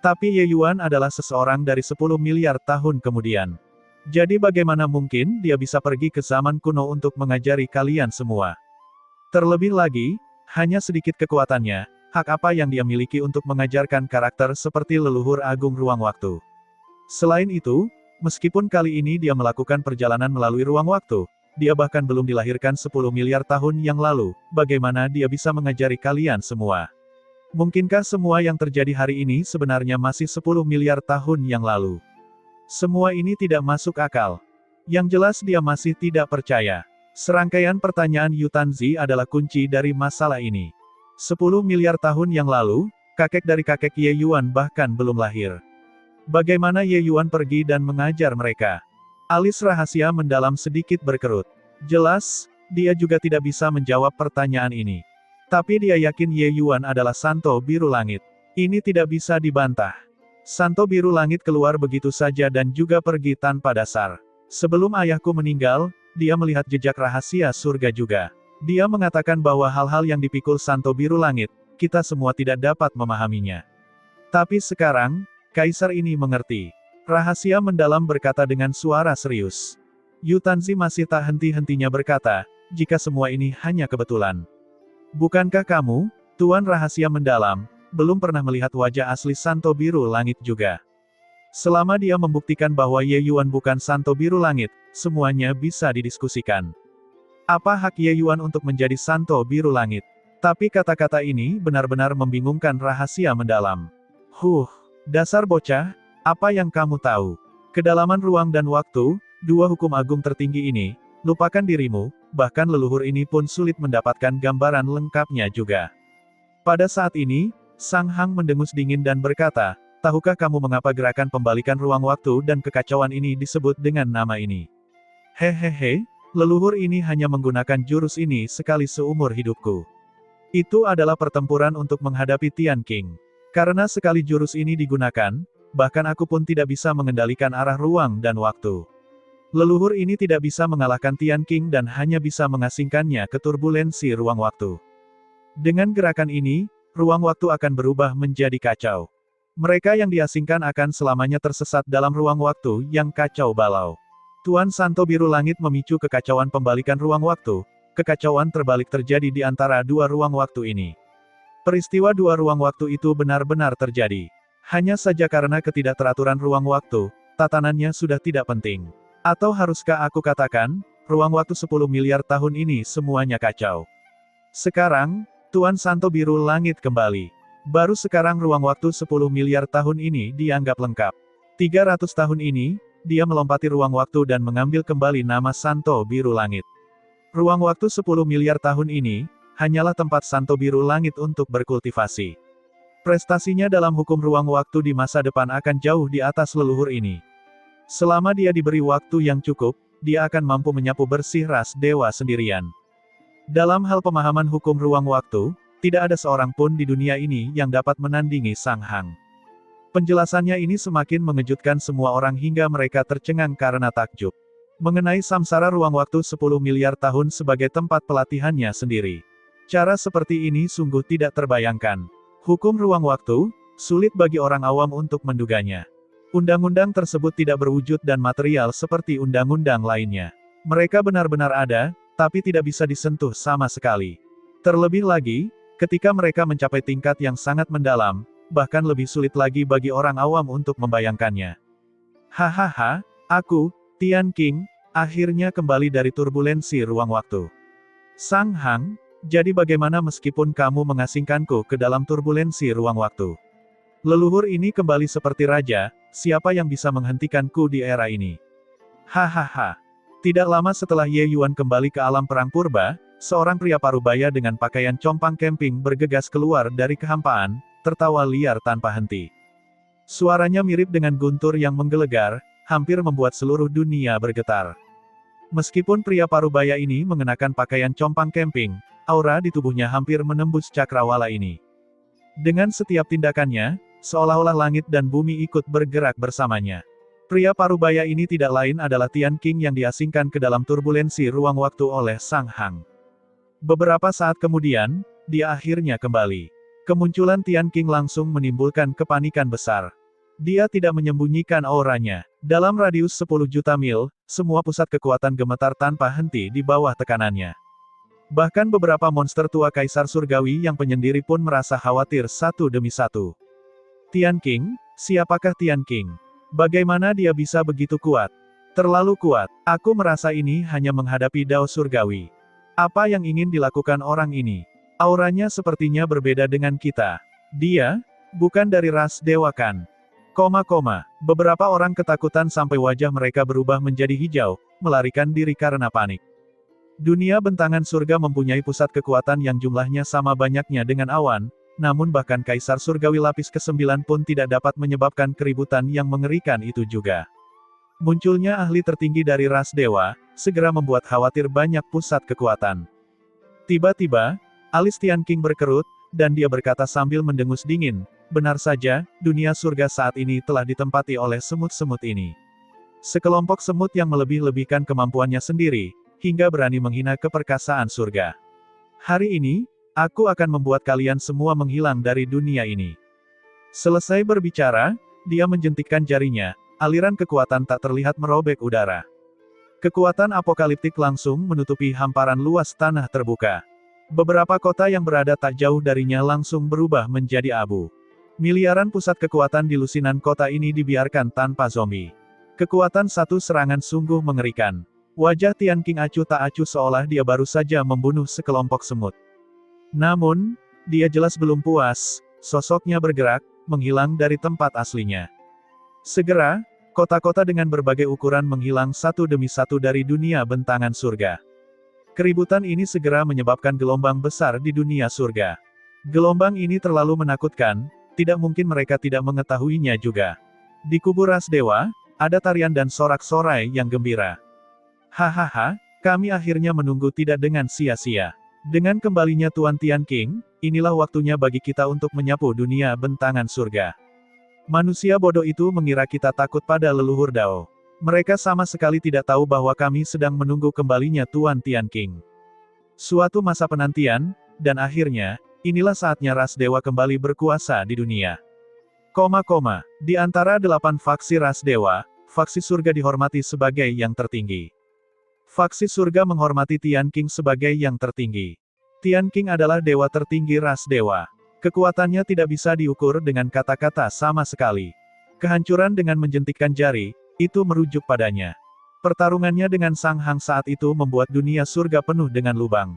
Tapi Ye Yuan adalah seseorang dari 10 miliar tahun kemudian. Jadi bagaimana mungkin dia bisa pergi ke zaman kuno untuk mengajari kalian semua? Terlebih lagi, hanya sedikit kekuatannya, Hak apa yang dia miliki untuk mengajarkan karakter seperti leluhur agung ruang waktu? Selain itu, meskipun kali ini dia melakukan perjalanan melalui ruang waktu, dia bahkan belum dilahirkan 10 miliar tahun yang lalu, bagaimana dia bisa mengajari kalian semua? Mungkinkah semua yang terjadi hari ini sebenarnya masih 10 miliar tahun yang lalu? Semua ini tidak masuk akal. Yang jelas dia masih tidak percaya. Serangkaian pertanyaan Yutanzi adalah kunci dari masalah ini. 10 miliar tahun yang lalu, kakek dari kakek Ye Yuan bahkan belum lahir. Bagaimana Ye Yuan pergi dan mengajar mereka? Alis rahasia mendalam sedikit berkerut. Jelas, dia juga tidak bisa menjawab pertanyaan ini. Tapi dia yakin Ye Yuan adalah Santo Biru Langit. Ini tidak bisa dibantah. Santo Biru Langit keluar begitu saja dan juga pergi tanpa dasar. Sebelum ayahku meninggal, dia melihat jejak rahasia surga juga. Dia mengatakan bahwa hal-hal yang dipikul Santo Biru Langit, kita semua tidak dapat memahaminya. Tapi sekarang, Kaisar ini mengerti. Rahasia mendalam berkata dengan suara serius. Yutanzi masih tak henti-hentinya berkata, jika semua ini hanya kebetulan. Bukankah kamu, Tuan Rahasia Mendalam, belum pernah melihat wajah asli Santo Biru Langit juga? Selama dia membuktikan bahwa Ye Yuan bukan Santo Biru Langit, semuanya bisa didiskusikan. Apa hak Ye Yuan untuk menjadi Santo Biru Langit? Tapi kata-kata ini benar-benar membingungkan Rahasia Mendalam. Dasar bocah, apa yang kamu tahu? Kedalaman ruang dan waktu, dua hukum agung tertinggi ini, lupakan dirimu, bahkan leluhur ini pun sulit mendapatkan gambaran lengkapnya juga. Pada saat ini, Sang Hang mendengus dingin dan berkata, tahukah kamu mengapa gerakan pembalikan ruang waktu dan kekacauan ini disebut dengan nama ini? Hehehe. Leluhur ini hanya menggunakan jurus ini sekali seumur hidupku. Itu adalah pertempuran untuk menghadapi Tian Qing. Karena sekali jurus ini digunakan, bahkan aku pun tidak bisa mengendalikan arah ruang dan waktu. Leluhur ini tidak bisa mengalahkan Tian Qing dan hanya bisa mengasingkannya ke turbulensi ruang waktu. Dengan gerakan ini, ruang waktu akan berubah menjadi kacau. Mereka yang diasingkan akan selamanya tersesat dalam ruang waktu yang kacau balau. Tuan Santo Biru Langit memicu kekacauan pembalikan ruang waktu. Kekacauan terbalik terjadi di antara dua ruang waktu ini. Peristiwa dua ruang waktu itu benar-benar terjadi. Hanya saja karena ketidakteraturan ruang waktu, tatanannya sudah tidak penting. Atau haruskah aku katakan, ruang waktu 10 miliar tahun ini semuanya kacau. Sekarang, Tuan Santo Biru Langit kembali. Baru sekarang ruang waktu 10 miliar tahun ini dianggap lengkap. 300 tahun ini, dia melompati ruang waktu dan mengambil kembali nama Santo Biru Langit. Ruang waktu 10 miliar tahun ini, hanyalah tempat Santo Biru Langit untuk berkultivasi. Prestasinya dalam hukum ruang waktu di masa depan akan jauh di atas leluhur ini. Selama dia diberi waktu yang cukup, dia akan mampu menyapu bersih ras dewa sendirian. Dalam hal pemahaman hukum ruang waktu, tidak ada seorang pun di dunia ini yang dapat menandingi Sang Hang. Penjelasannya ini semakin mengejutkan semua orang hingga mereka tercengang karena takjub. Mengenai samsara ruang waktu 10 miliar tahun sebagai tempat pelatihannya sendiri. Cara seperti ini sungguh tidak terbayangkan. Hukum ruang waktu, sulit bagi orang awam untuk menduganya. Undang-undang tersebut tidak berwujud dan material seperti undang-undang lainnya. Mereka benar-benar ada, tapi tidak bisa disentuh sama sekali. Terlebih lagi, ketika mereka mencapai tingkat yang sangat mendalam, bahkan lebih sulit lagi bagi orang awam untuk membayangkannya. Hahaha, aku, Tian Qing, akhirnya kembali dari turbulensi ruang waktu. Sang Hang, jadi bagaimana meskipun kamu mengasingkanku ke dalam turbulensi ruang waktu? Leluhur ini kembali seperti raja, siapa yang bisa menghentikanku di era ini? Hahaha. Tidak lama setelah Ye Yuan kembali ke alam perang purba, seorang pria parubaya dengan pakaian compang camping bergegas keluar dari kehampaan, tertawa liar tanpa henti. Suaranya mirip dengan guntur yang menggelegar, hampir membuat seluruh dunia bergetar. Meskipun pria parubaya ini mengenakan pakaian compang camping, aura di tubuhnya hampir menembus cakrawala ini. Dengan setiap tindakannya, seolah-olah langit dan bumi ikut bergerak bersamanya. Pria parubaya ini tidak lain adalah Tian Qing yang diasingkan ke dalam turbulensi ruang waktu oleh Sang Hang. Beberapa saat kemudian, dia akhirnya kembali. Kemunculan Tian Qing langsung menimbulkan kepanikan besar. Dia tidak menyembunyikan auranya. Dalam radius 10 juta mil, semua pusat kekuatan gemetar tanpa henti di bawah tekanannya. Bahkan beberapa monster tua Kaisar Surgawi yang penyendiri pun merasa khawatir satu demi satu. Tian Qing? Siapakah Tian Qing? Bagaimana dia bisa begitu kuat? Terlalu kuat. Aku merasa ini hanya menghadapi Dao Surgawi. Apa yang ingin dilakukan orang ini? Auranya sepertinya berbeda dengan kita. Dia bukan dari ras dewa kan? Beberapa orang ketakutan sampai wajah mereka berubah menjadi hijau, melarikan diri karena panik. Dunia bentangan surga mempunyai pusat kekuatan yang jumlahnya sama banyaknya dengan awan, namun bahkan Kaisar Surgawi lapis ke-9 pun tidak dapat menyebabkan keributan yang mengerikan itu juga. Munculnya ahli tertinggi dari ras dewa, segera membuat khawatir banyak pusat kekuatan. Tiba-tiba, alis Tian Qing berkerut, dan dia berkata sambil mendengus dingin, benar saja, dunia surga saat ini telah ditempati oleh semut-semut ini. Sekelompok semut yang melebih-lebihkan kemampuannya sendiri, hingga berani menghina keperkasaan surga. Hari ini, aku akan membuat kalian semua menghilang dari dunia ini. Selesai berbicara, dia menjentikkan jarinya, aliran kekuatan tak terlihat merobek udara. Kekuatan apokaliptik langsung menutupi hamparan luas tanah terbuka. Beberapa kota yang berada tak jauh darinya langsung berubah menjadi abu. Miliaran pusat kekuatan di lusinan kota ini dibiarkan tanpa zombie. Kekuatan satu serangan sungguh mengerikan. Wajah Tian Qing acuh tak acuh seolah dia baru saja membunuh sekelompok semut. Namun, dia jelas belum puas, sosoknya bergerak, menghilang dari tempat aslinya. Segera, kota-kota dengan berbagai ukuran menghilang satu demi satu dari dunia bentangan surga. Keributan ini segera menyebabkan gelombang besar di dunia surga. Gelombang ini terlalu menakutkan, tidak mungkin mereka tidak mengetahuinya juga. Di kubur ras dewa, ada tarian dan sorak-sorai yang gembira. Hahaha, kami akhirnya menunggu tidak dengan sia-sia. Dengan kembalinya Tuan Tian Qing, inilah waktunya bagi kita untuk menyapu dunia bentangan surga. Manusia bodoh itu mengira kita takut pada leluhur Dao. Mereka sama sekali tidak tahu bahwa kami sedang menunggu kembalinya Tuan Tian Qing. Suatu masa penantian, dan akhirnya, inilah saatnya ras dewa kembali berkuasa di dunia. Di antara 8 faksi ras dewa, faksi surga dihormati sebagai yang tertinggi. Faksi surga menghormati Tian Qing sebagai yang tertinggi. Tian Qing adalah dewa tertinggi ras dewa. Kekuatannya tidak bisa diukur dengan kata-kata sama sekali. Kehancuran dengan menjentikkan jari, itu merujuk padanya. Pertarungannya dengan Sang Hang saat itu membuat dunia surga penuh dengan lubang.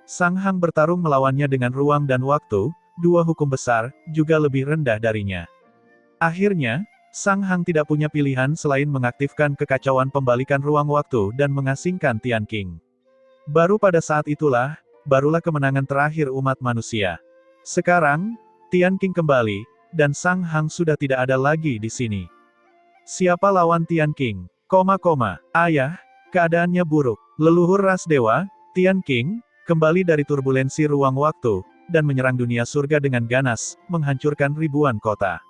Sang Hang bertarung melawannya dengan ruang dan waktu, dua hukum besar, juga lebih rendah darinya. Akhirnya, Sang Hang tidak punya pilihan selain mengaktifkan kekacauan pembalikan ruang waktu dan mengasingkan Tian Qing. Baru pada saat itulah, barulah kemenangan terakhir umat manusia. Sekarang, Tian Qing kembali, dan Sang Hang sudah tidak ada lagi di sini. Siapa lawan Tian Qing? Ayah, keadaannya buruk. Leluhur ras dewa, Tian Qing, kembali dari turbulensi ruang waktu, dan menyerang dunia surga dengan ganas, menghancurkan ribuan kota.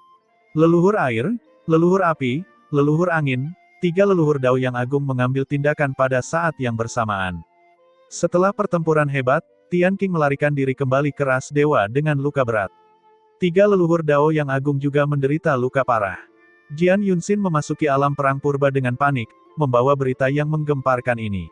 Leluhur air, leluhur api, leluhur angin, 3 leluhur Dao yang agung mengambil tindakan pada saat yang bersamaan. Setelah pertempuran hebat, Tian Qing melarikan diri kembali ke ras dewa dengan luka berat. 3 leluhur Dao yang agung juga menderita luka parah. Jian Yunxin memasuki alam perang purba dengan panik, membawa berita yang menggemparkan ini.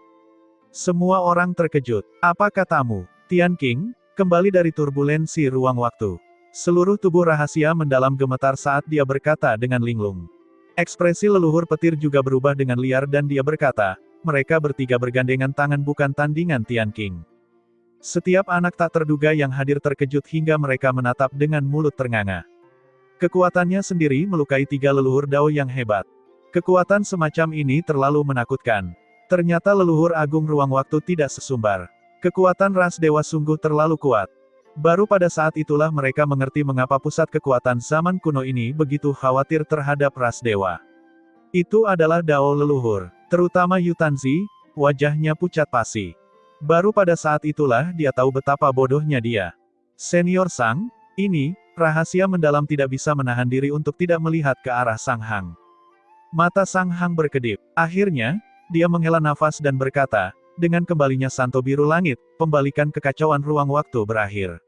Semua orang terkejut. Apa katamu? Tian Qing, kembali dari turbulensi ruang waktu. Seluruh tubuh rahasia mendalam gemetar saat dia berkata dengan linglung. Ekspresi leluhur petir juga berubah dengan liar dan dia berkata, mereka bertiga bergandengan tangan bukan tandingan Tian Qing. Setiap anak tak terduga yang hadir terkejut hingga mereka menatap dengan mulut ternganga. Kekuatannya sendiri melukai 3 leluhur Dao yang hebat. Kekuatan semacam ini terlalu menakutkan. Ternyata leluhur agung ruang waktu tidak sesumbar. Kekuatan ras dewa sungguh terlalu kuat. Baru pada saat itulah mereka mengerti mengapa pusat kekuatan zaman kuno ini begitu khawatir terhadap ras dewa. Itu adalah Dao leluhur, terutama Yu Tanzi, wajahnya pucat pasi. Baru pada saat itulah dia tahu betapa bodohnya dia. Senior Sang, ini, rahasia mendalam tidak bisa menahan diri untuk tidak melihat ke arah Sang Hang. Mata Sang Hang berkedip. Akhirnya, dia menghela nafas dan berkata, dengan kembalinya Santo Biru Langit, pembalikan kekacauan ruang waktu berakhir.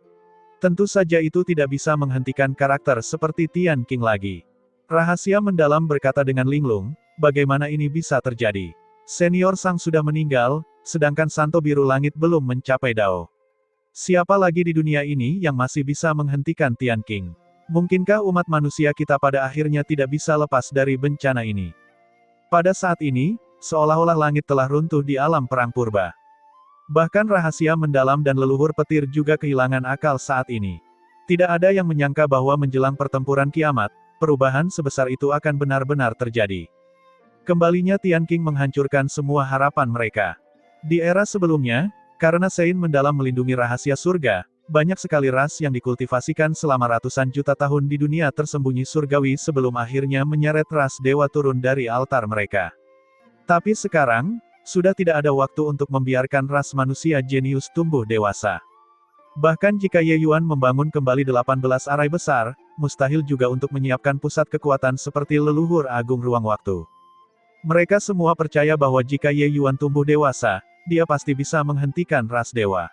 Tentu saja itu tidak bisa menghentikan karakter seperti Tian Qing lagi. Rahasia mendalam berkata dengan linglung, bagaimana ini bisa terjadi? Senior Sang sudah meninggal, sedangkan Santo Biru Langit belum mencapai Dao. Siapa lagi di dunia ini yang masih bisa menghentikan Tian Qing? Mungkinkah umat manusia kita pada akhirnya tidak bisa lepas dari bencana ini? Pada saat ini, seolah-olah langit telah runtuh di alam perang purba. Bahkan rahasia mendalam dan leluhur petir juga kehilangan akal saat ini. Tidak ada yang menyangka bahwa menjelang pertempuran kiamat, perubahan sebesar itu akan benar-benar terjadi. Kembalinya Tian Qing menghancurkan semua harapan mereka. Di era sebelumnya, karena Sein mendalam melindungi rahasia surga, banyak sekali ras yang dikultivasikan selama ratusan juta tahun di dunia tersembunyi surgawi sebelum akhirnya menyeret ras dewa turun dari altar mereka. Tapi sekarang, sudah tidak ada waktu untuk membiarkan ras manusia jenius tumbuh dewasa. Bahkan jika Ye Yuan membangun kembali 18 arai besar, mustahil juga untuk menyiapkan pusat kekuatan seperti leluhur agung ruang waktu. Mereka semua percaya bahwa jika Ye Yuan tumbuh dewasa, dia pasti bisa menghentikan ras dewa.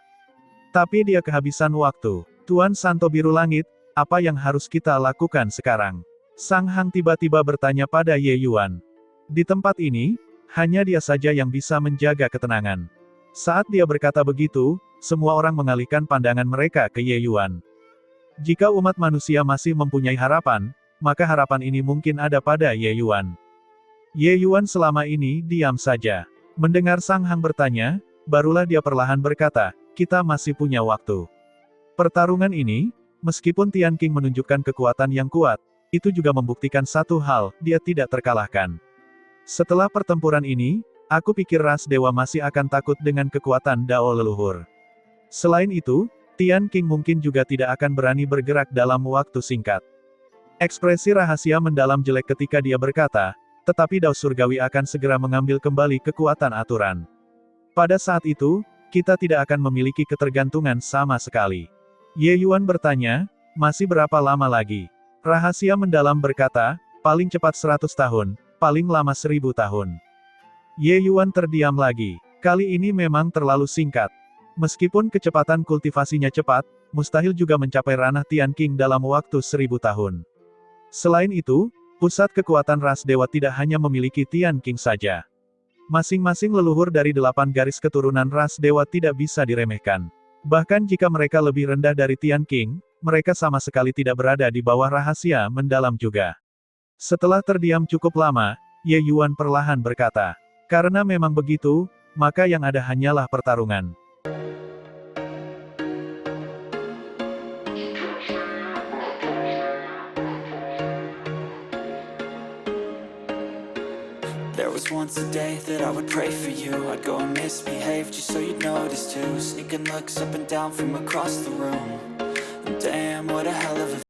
Tapi dia kehabisan waktu. Tuan Santo Biru Langit, apa yang harus kita lakukan sekarang? Sang Hang tiba-tiba bertanya pada Ye Yuan. Di tempat ini, hanya dia saja yang bisa menjaga ketenangan. Saat dia berkata begitu, semua orang mengalihkan pandangan mereka ke Ye Yuan. Jika umat manusia masih mempunyai harapan, maka harapan ini mungkin ada pada Ye Yuan. Ye Yuan selama ini diam saja. Mendengar Sang Hang bertanya, barulah dia perlahan berkata, kita masih punya waktu. Pertarungan ini, meskipun Tian Qing menunjukkan kekuatan yang kuat, itu juga membuktikan satu hal, dia tidak terkalahkan. Setelah pertempuran ini, aku pikir ras dewa masih akan takut dengan kekuatan Dao leluhur. Selain itu, Tian Qing mungkin juga tidak akan berani bergerak dalam waktu singkat. Ekspresi rahasia mendalam jelek ketika dia berkata, tetapi Dao Surgawi akan segera mengambil kembali kekuatan aturan. Pada saat itu, kita tidak akan memiliki ketergantungan sama sekali. Ye Yuan bertanya, masih berapa lama lagi? Rahasia mendalam berkata, paling cepat 100 tahun, paling lama 1000 tahun. Ye Yuan terdiam lagi. Kali ini memang terlalu singkat. Meskipun kecepatan kultivasinya cepat, mustahil juga mencapai ranah Tian Qing dalam waktu 1000 tahun. Selain itu, pusat kekuatan ras dewa tidak hanya memiliki Tian Qing saja. Masing-masing leluhur dari 8 garis keturunan ras dewa tidak bisa diremehkan. Bahkan jika mereka lebih rendah dari Tian Qing, mereka sama sekali tidak berada di bawah rahasia mendalam juga. Setelah terdiam cukup lama, Ye Yuan perlahan berkata, karena memang begitu, maka yang ada hanyalah pertarungan. There was once a day that I would pray for you. I'd go and misbehave just so you'd notice too. Sneaking looks up and down from across the room. And damn, what a hell of a